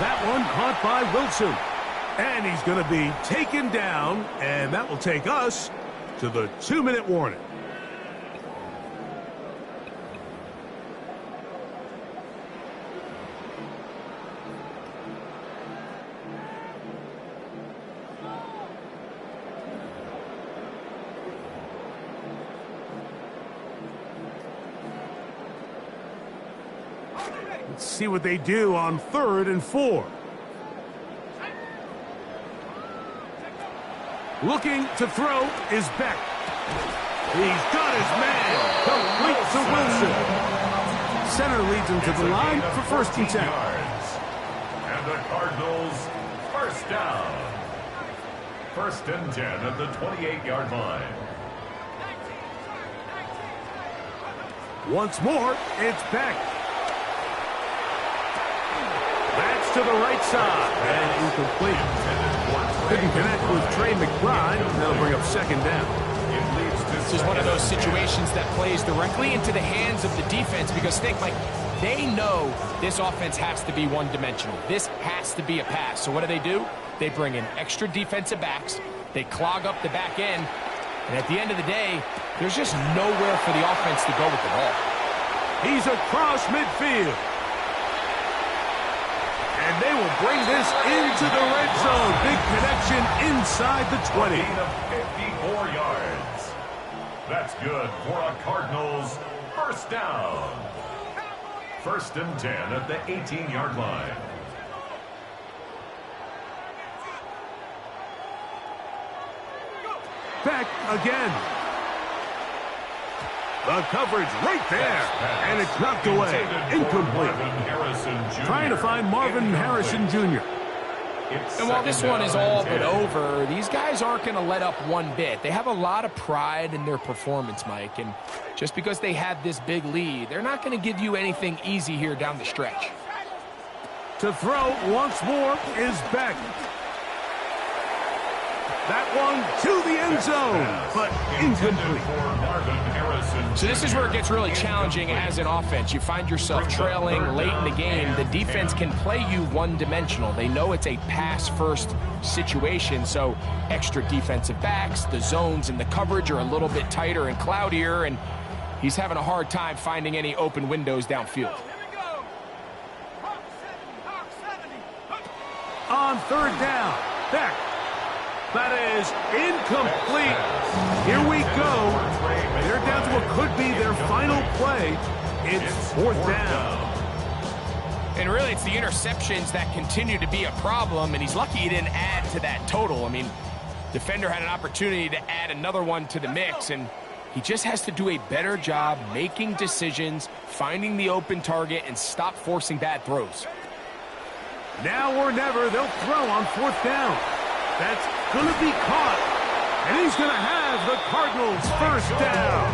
That one caught by Wilson. And he's going to be taken down, and that will take us to the 2-minute warning. Let's see what they do on 3rd and 4. Looking to throw is Beck. He's got his man. Complete to Wilson. Center leads him to the line for 1st and 10. And the Cardinals, first down. 1st and 10 at the 28-yard line. Once more, it's Beck. That's to the right side. And incomplete. Couldn't connect with Trey McBride. That'll bring up 2nd down. This is one of those situations that plays directly into the hands of the defense because think, like, they know this offense has to be one-dimensional. This has to be a pass. So what do? They bring in extra defensive backs. They clog up the back end. And at the end of the day, there's just nowhere for the offense to go with the ball. He's across midfield. And they will bring this into the red zone. Big connection inside the 20. Gain of 54 yards. That's good for a Cardinals first down. 1st and 10 at the 18-yard line. Beck again. The coverage right there. And it's knocked away. Incomplete. Trying to find Marvin Harrison Jr. And while this one is all but over, these guys aren't going to let up one bit. They have a lot of pride in their performance, Mike. And just because they had this big lead, they're not going to give you anything easy here down the stretch. To throw once more is Beck. That one to the end zone, but incomplete. So this is where it gets really challenging as an offense. You find yourself trailing late in the game. The defense can play you one-dimensional. They know it's a pass-first situation, so extra defensive backs, the zones and the coverage are a little bit tighter and cloudier, and he's having a hard time finding any open windows downfield. On 3rd down, Beck. That is incomplete. Here we go. They're down to what could be their final play. It's 4th down. And really, it's the interceptions that continue to be a problem, and he's lucky he didn't add to that total. I mean, defender had an opportunity to add another one to the mix, and he just has to do a better job making decisions, finding the open target, and stop forcing bad throws. Now or never, they'll throw on 4th down. That's going to be caught, and he's going to have the Cardinals first down.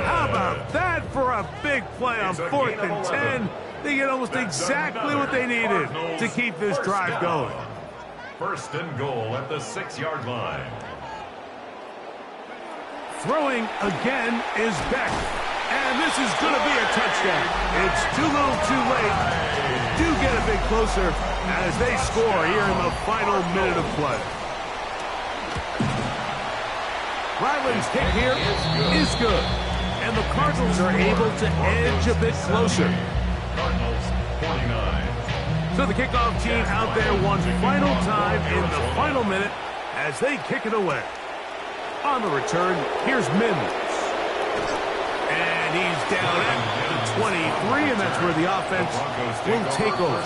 How about that for a big play on 4th and 10? They get almost exactly what they needed to keep this drive going. 1st and goal at the 6-yard line. Throwing again is Beck, and this is going to be a touchdown. It's too little too late. They do get a bit closer as they score here in the final minute of play. Ryland's kick here is good, and the Cardinals are able to edge a bit closer. Cardinals 49. So the kickoff team out there one final time in the final minute as they kick it away. On the return, here's Mims. And he's down at the 23, and that's where the offense will take over.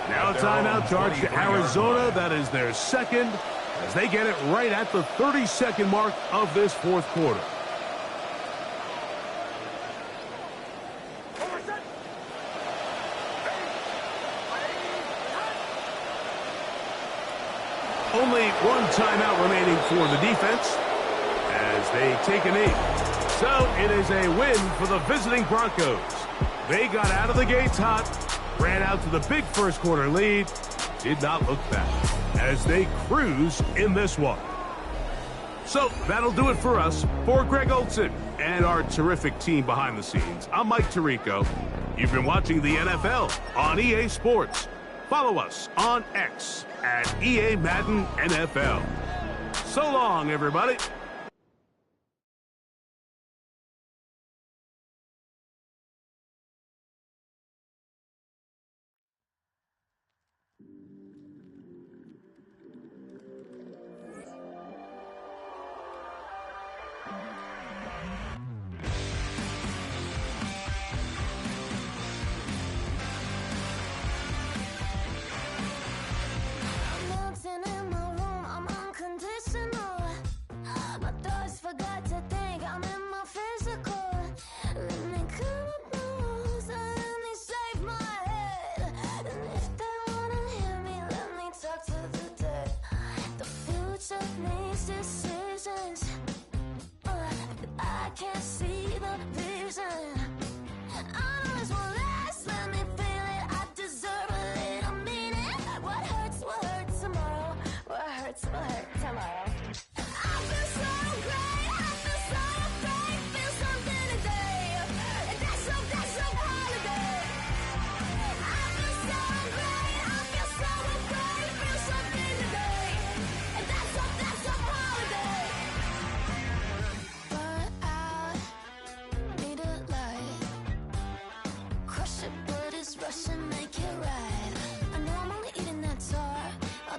Now a timeout charge to Arizona. That is their 2nd, as they get it right at the 30-second mark of this 4th quarter. Only one timeout remaining for the defense as they take a knee. So it is a win for the visiting Broncos. They got out of the gates hot, ran out to the big first quarter lead, did not look back as they cruise in this one. So that'll do it for us. For Greg Olsen and our terrific team behind the scenes, I'm Mike Tirico. You've been watching the NFL on EA Sports. Follow us on X at EA Madden NFL. So long, everybody.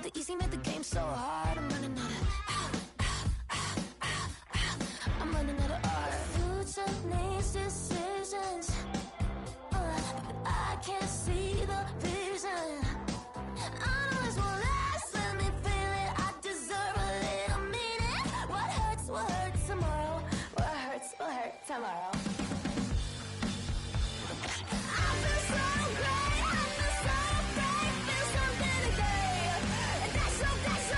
The easy made the game so hard. I'm running out of art. Future needs decisions, but I can't see the vision. I know this won't last. Let me feel it. I deserve a little meaning. What hurts tomorrow? What hurts tomorrow? Feel something today. That's so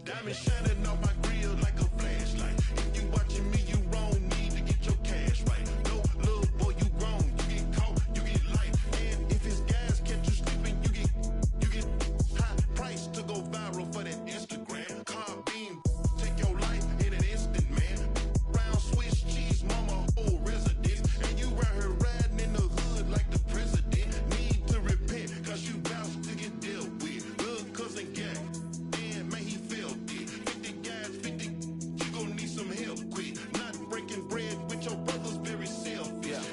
Diamond shining off my grill like a flashlight. If you watching me, you wrong. Need to get your cash right. No, little boy, you wrong. You get caught, you get life. And if his guys catch you slipping, you get high price to go viral for that Instagram. Car beam, take your life in an instant, man. Round Swiss cheese, mama, whole residence. And you right here riding in the hood like the president. Need to repent, cause you bout to get dealt with. Little cousin Gak, damn, man, he felt it. 50 guys, 50, you gon' need some help quick. Not breaking bread with your brothers, very selfish.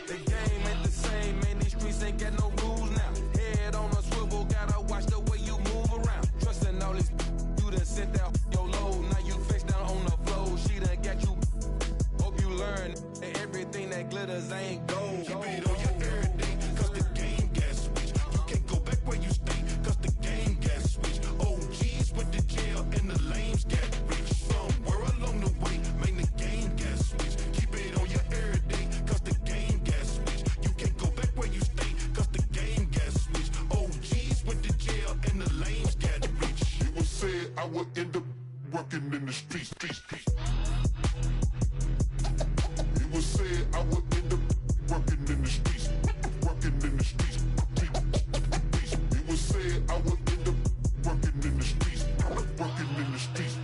The game ain't the same, man. These streets ain't got no rules now. Head on a swivel, gotta watch the way you move around. Trusting all these, you done sent that your load. Now you face down on the floor. She done got you. Hope you learn that everything that glitters ain't gold. Keep it on your everyday, cause the game got switched. You can't go back where you stay, cause the game got switched. OGs went to jail and the lames got rich. Somewhere along the way, man, the game got switched. Keep it on your everyday, cause the game got switched. You can't go back where you stay, cause the game got switched. OGs went to jail and the lames got rich. It was said I would end up working in the streets. It was said I would end up working in the streets. Working in the streets. It was said I would end up working in the streets. Working in the streets.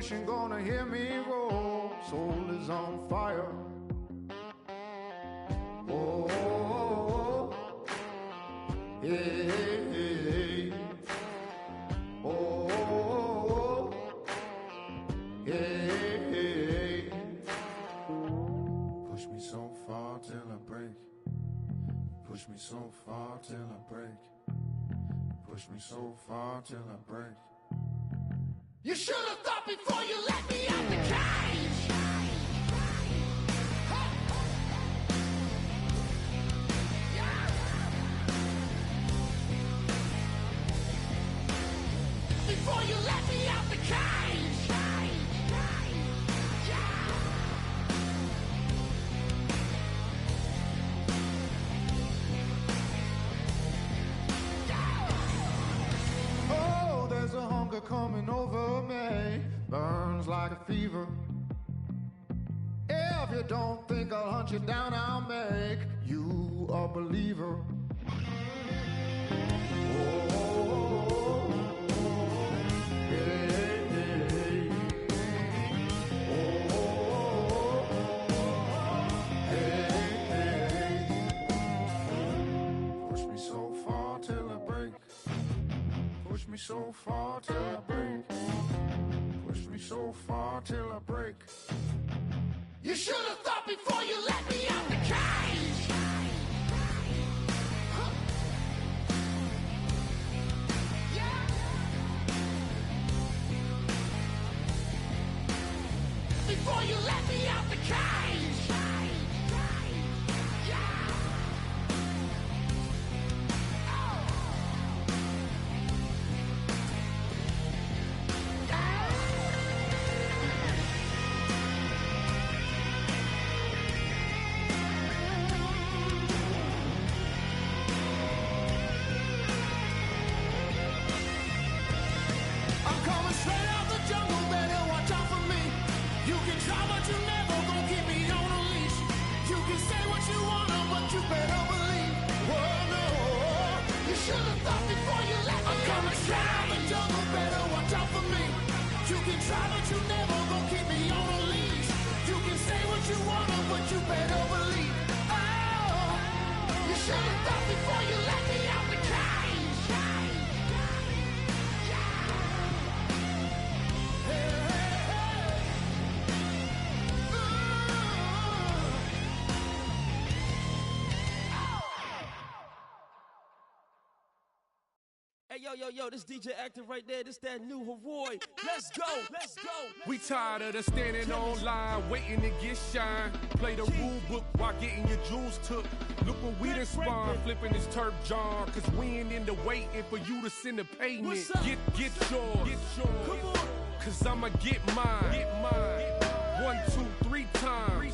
pushing, gonna hear me roar. Soul is on fire. Oh, oh, oh. Hey, hey, hey. Oh, oh, oh. Hey, hey, hey. Push me so far till I break. Push me so far till I break. Push me so far till I break. You should have thought before you let me out the cage. Before you let me out the cage. Oh, there's a hunger coming over me, burns like a fever. If you don't think I'll hunt you down, I'll make you a believer. Push me so far till I break. Push me so far till I break. Push me so far till I break. You should have thought before you let me out the cage. Yeah. Before you let me out the cage. Yeah. I'm coming straight out the jungle, better watch out for me. You can try, but you never gon' keep me on a leash. You can say what you wanna, but you better believe. Oh no, you should have thought before you let me. I'm coming straight out the jungle, better watch out for me. You can try, but you never gon' keep me on a leash. You can say what you wanna, but you better believe. Oh, you should have thought before you let me out the cage. Hey, yo, this DJ active right there. This that new Haroy. Let's go. We tired of the standing online, waiting to get shine. Play the rule book while getting your jewels took. Look what we done spawned, flipping this turf jar. Cause we ain't in the waiting for you to send a payment. What's up? Get yours. Come on. Cause I'ma get mine. 1, 2, 3 times.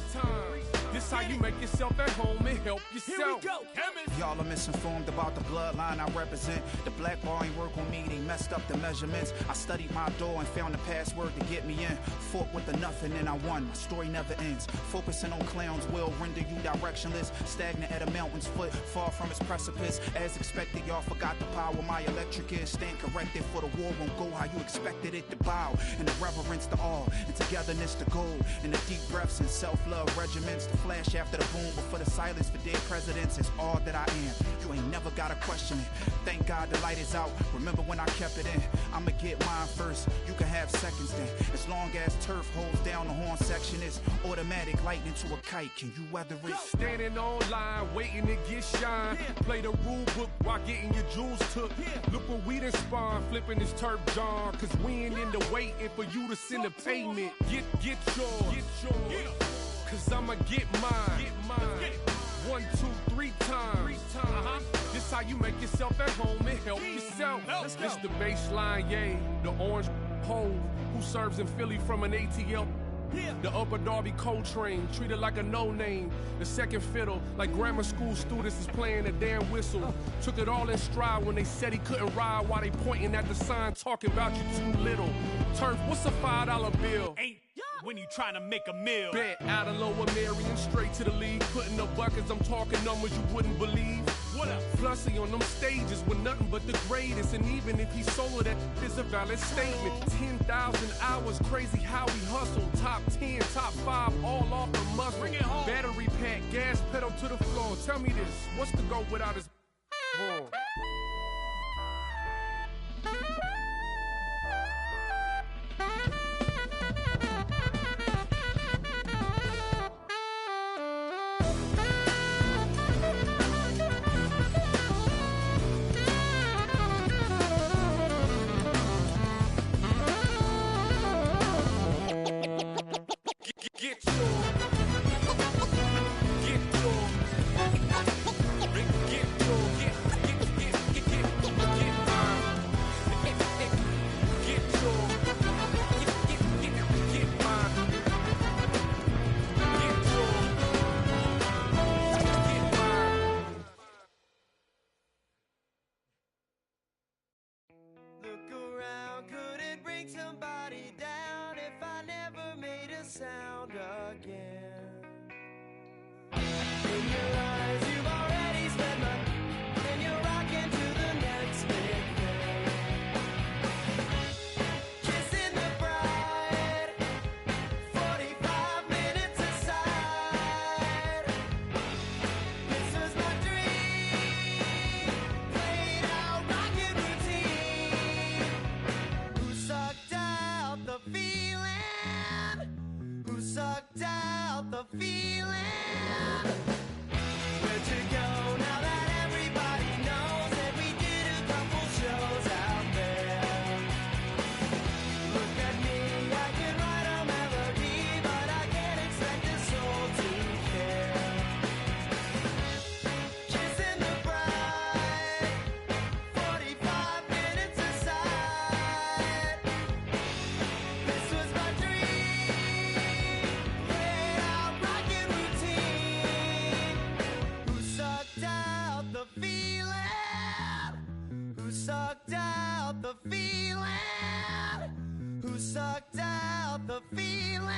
This how you make yourself at home and help yourself. Here we go. Y'all are misinformed about the bloodline I represent. The black bar ain't work on me, they messed up the measurements. I studied my door and found the password to get me in. Fought with the nothing and I won, my story never ends. Focusing on clowns will render you directionless. Stagnant at a mountain's foot, far from its precipice. As expected, y'all forgot the power my electric is. Stand corrected for the war won't go how you expected it to bow. And the reverence to all, and togetherness to gold. And the deep breaths and self-love regiments. The flash after the boom, but for the silence for dead presidents is all that I am. You ain't never gotta question it. Thank God the light is out. Remember when I kept it in? I'ma get mine first. You can have seconds then. As long as turf holds down the horn section, it's automatic lightning to a kite. Can you weather it? Standing online, waiting to get shine. Play the rule book while getting your jewels took. Look what we done spawned, flipping this turf jar. Cause we ain't in the waiting for you to send a payment. Get yours. Cause I'ma get mine. 1, 2, 3 times. This how you make yourself at home and help yourself. This the baseline, yay. The orange pole who serves in Philly from an ATL. The Upper Darby Coltrane, treated like a no-name. The second fiddle, like grammar school students is playing a damn whistle. Took it all in stride when they said he couldn't ride while they pointing at the sign talking about you too little. Turf, what's a $5 bill? Ain't when you trying to make a meal. Bet out of Lower Marion, straight to the league. Putting up buckets, I'm talking numbers you wouldn't believe. What up? Flussy on them stages with nothing but the greatest. And even if he solo, that is a valid statement. 10,000 hours, crazy how he hustled. Top 10, top 5, all off the muscle. Bring it home. Battery pack, gas pedal to the floor. Tell me this, what's the go without his horn? Look around, could it bring somebody down if I never made a sound again? In your eyes, you've already spent my, and you're rocking to the next big thing. Kissing the bride, 45 minutes aside. This was my dream, played out rockin' routine. Who sucked out the feeling? Who sucked out the feeling? Where'd you go now that everybody knows that we did a couple shows out there? Look at me, I can write a melody, but I can't expect a soul to care. Kissing the bride, 45 minutes aside. This was my dream, played out rockin' routine. Who sucked out the feeling? Who sucked out the feeling? Who sucked out the feeling?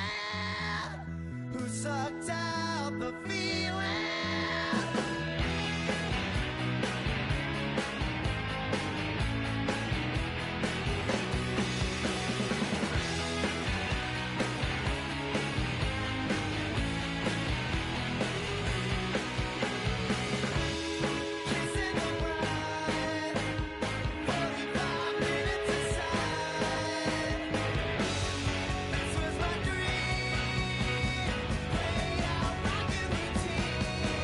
Who sucked out the feeling? Kissing the bride, 45 minutes aside. This was my dream, played out rockin' routine.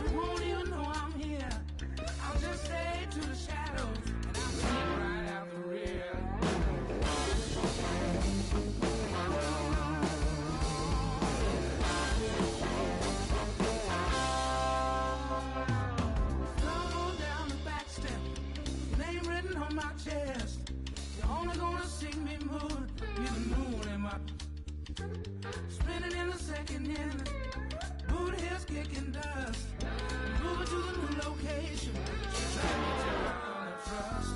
She won't even know I'm here. I'll just stay to the shadows, and I'll sneak right out the rear. Flow down the back step, name written on my chest. You're only gonna see me move with the moon in my. Spinning in the second inning, boot heels kicking dust. Moving to the new location. She tried me till I couldn't trust.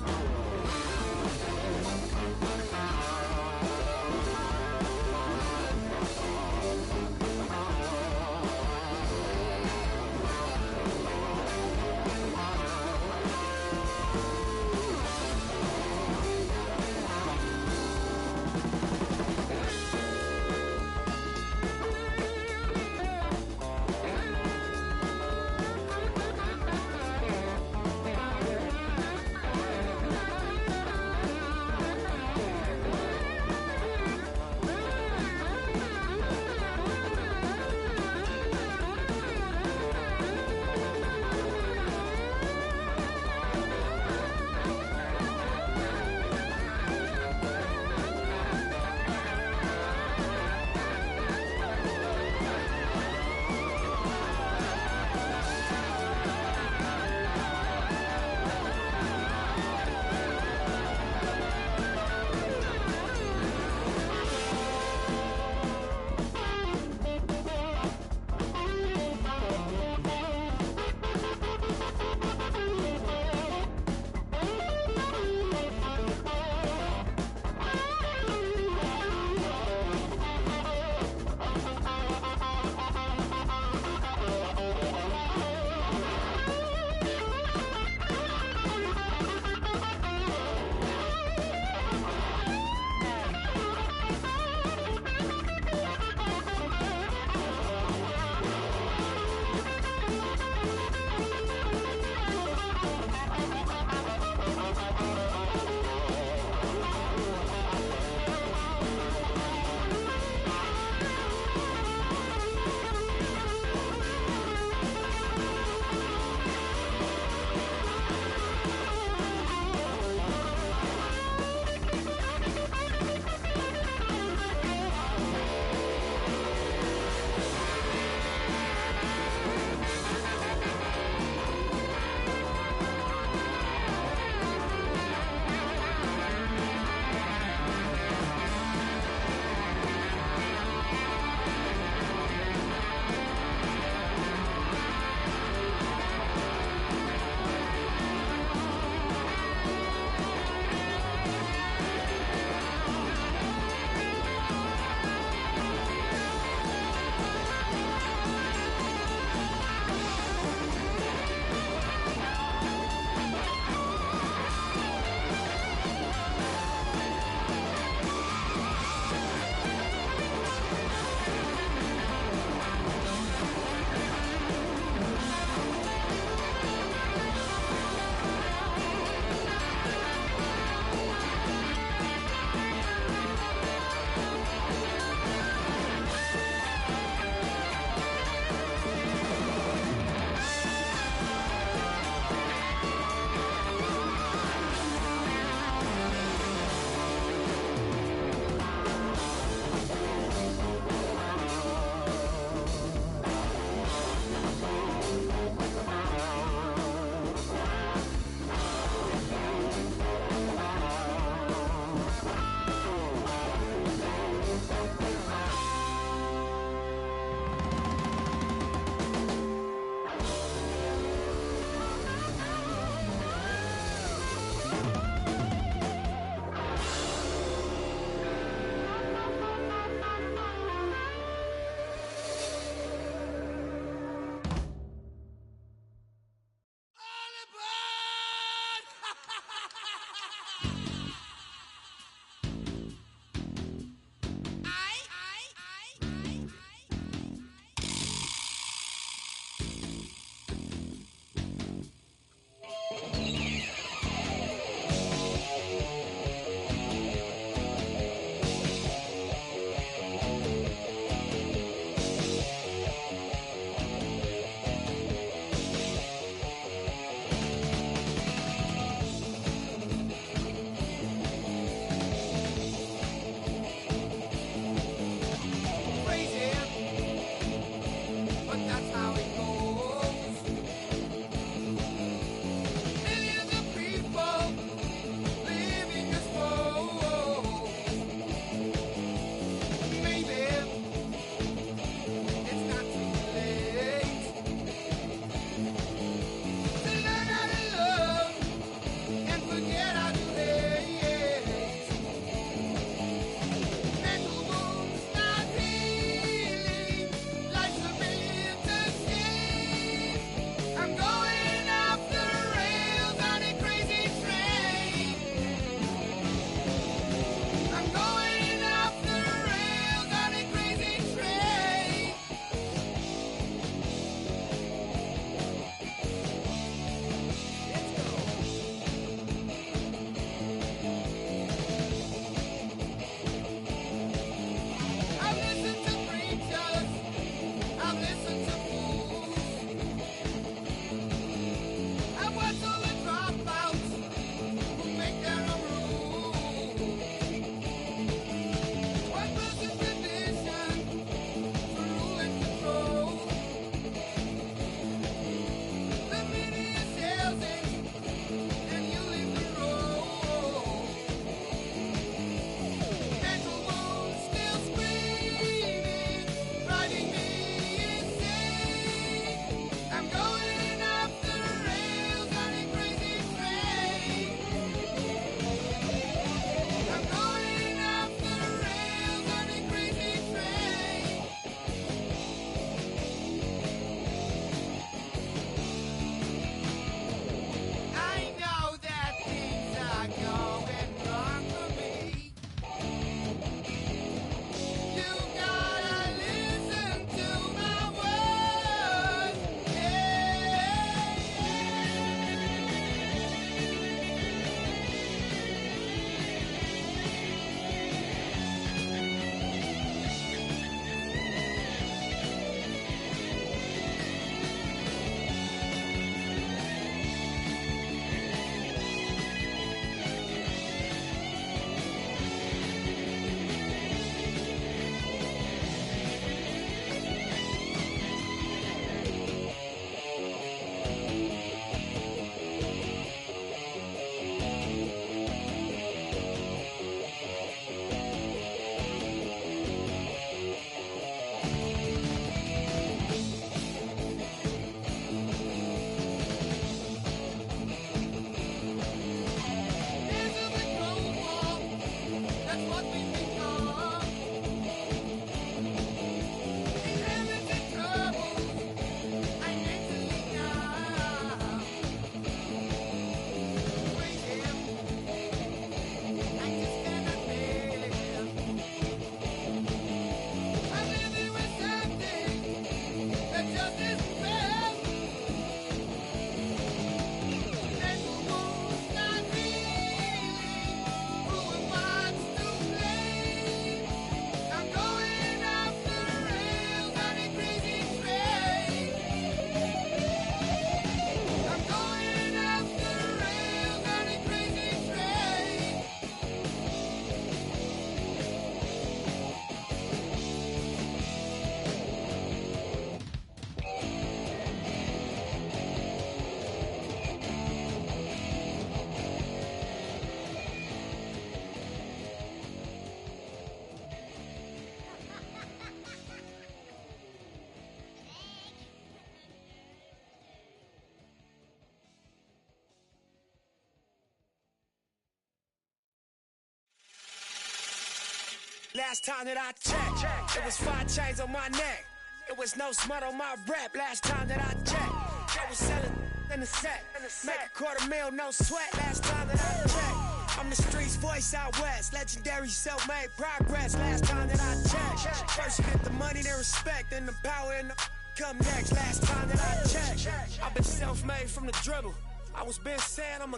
Last time that I checked, it was 5 chains on my neck. It was no smut on my rep. Last time that I checked, I was selling in the set. Make a $250,000, no sweat. Last time that I checked, I'm the streets voice out west. Legendary self-made progress. Last time that I checked, first you get the money, then respect, then the power and the come next. Last time that I checked, I've been self-made from the dribble. I was been saying I'm a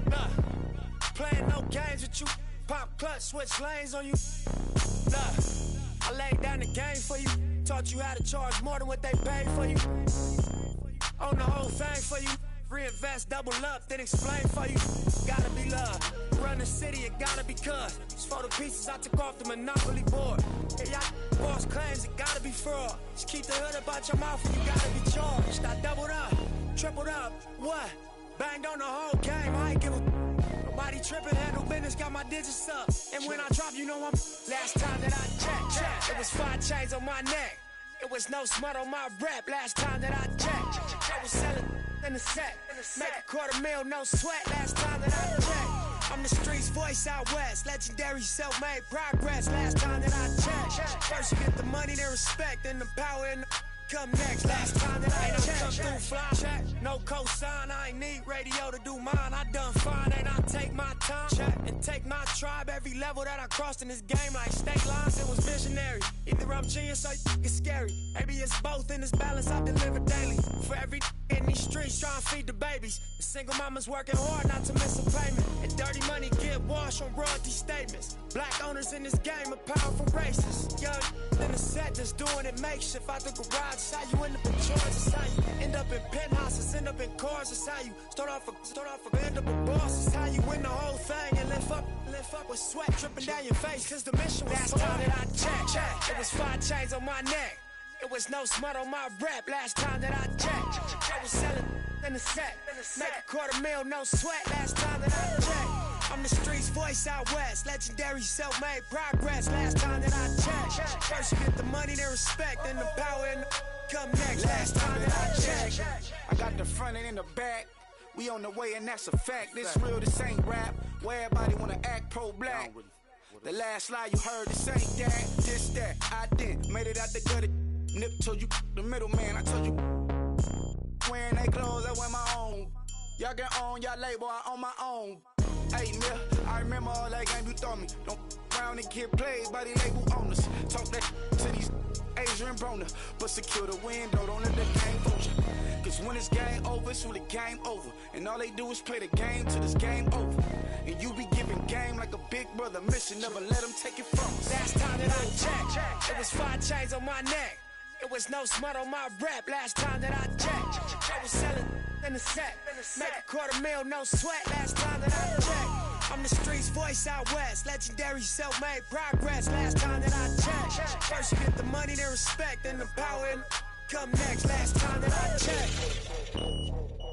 nah. Playing no games with you. Pop clutch, switch lanes on you. Nah. I laid down the game for you. Taught you how to charge more than what they paid for you. Own the whole thing for you. Reinvest, double up, then explain for you. Gotta be love. Run the city, it gotta be cuz. It's for the pieces I took off the Monopoly board. Hey, y'all boss claims, it gotta be fraud. Just keep the hood up out your mouth and you gotta be charged. I doubled up, tripled up, what? Banged on the whole game, I ain't give a nobody tripping, handle business, got my digits up. And when I drop, you know I'm last time that I checked, it was 5 chains on my neck. It was no smut on my rep. Last time that I checked, I was selling in the set. Make a $250,000, no sweat. Last time that I checked, I'm the streets voice out west. Legendary self-made progress. Last time that I checked, first you get the money, then respect, then the power and the come next. Last time that I checked, come through fly check. No cosign, I ain't need radio to do mine. I done fine, and I take my time check and take my tribe. Every level that I crossed in this game, like state lines, it was visionary. Either I'm genius or it's scary. Maybe it's both in this balance I deliver daily. For every in these streets trying to feed the babies. The single mama's working hard not to miss a payment. And dirty money get washed on royalty statements. Black owners in this game are powerful racists. Young in the set just doing it makeshift out the garage. It's how you end up in Georgia. It's how you end up in penthouses, end up in cars. It's how you start off a end up a boss. It's how you win the whole thing and lift up with sweat dripping down your face. Cause the mission was last time that I checked, it was 5 chains on my neck. It was no smut on my rep. Last time that I checked, I was selling in the set. Make a $250,000, no sweat. Last time that I checked, I'm the streets voice out west. Legendary self-made progress. Last time that I checked, first you get the money, then respect, then the power and the come next. Last time that I checked, I got the front and in the back. We on the way and that's a fact. This real, this ain't rap. Where everybody wanna act pro-black. The last lie you heard, this ain't that, this that. I did, made it out the gutter. Nip told you the middleman. I told you wearing they clothes, I wear my own. Y'all get on y'all label, I own my own. Hey, Mill, I remember all that game you thought me. Don't round and get played by the label owners. Talk that to these Adrian Broner, but secure the window, don't let the game vulture. Cause when it's game over, it's really game over. And all they do is play the game till it's game over. And you be giving game like a big brother mission, never let them take it from us. Last time that I checked, it was 5 chains on my neck. It was no smut on my rep. Last time that I checked, I was selling in the set. Make a $250,000, no sweat. Last time that I checked, I'm the streets voice out west. Legendary self-made progress. Last time that I checked, first you get the money, then respect, then the power and come next. Last time that I checked.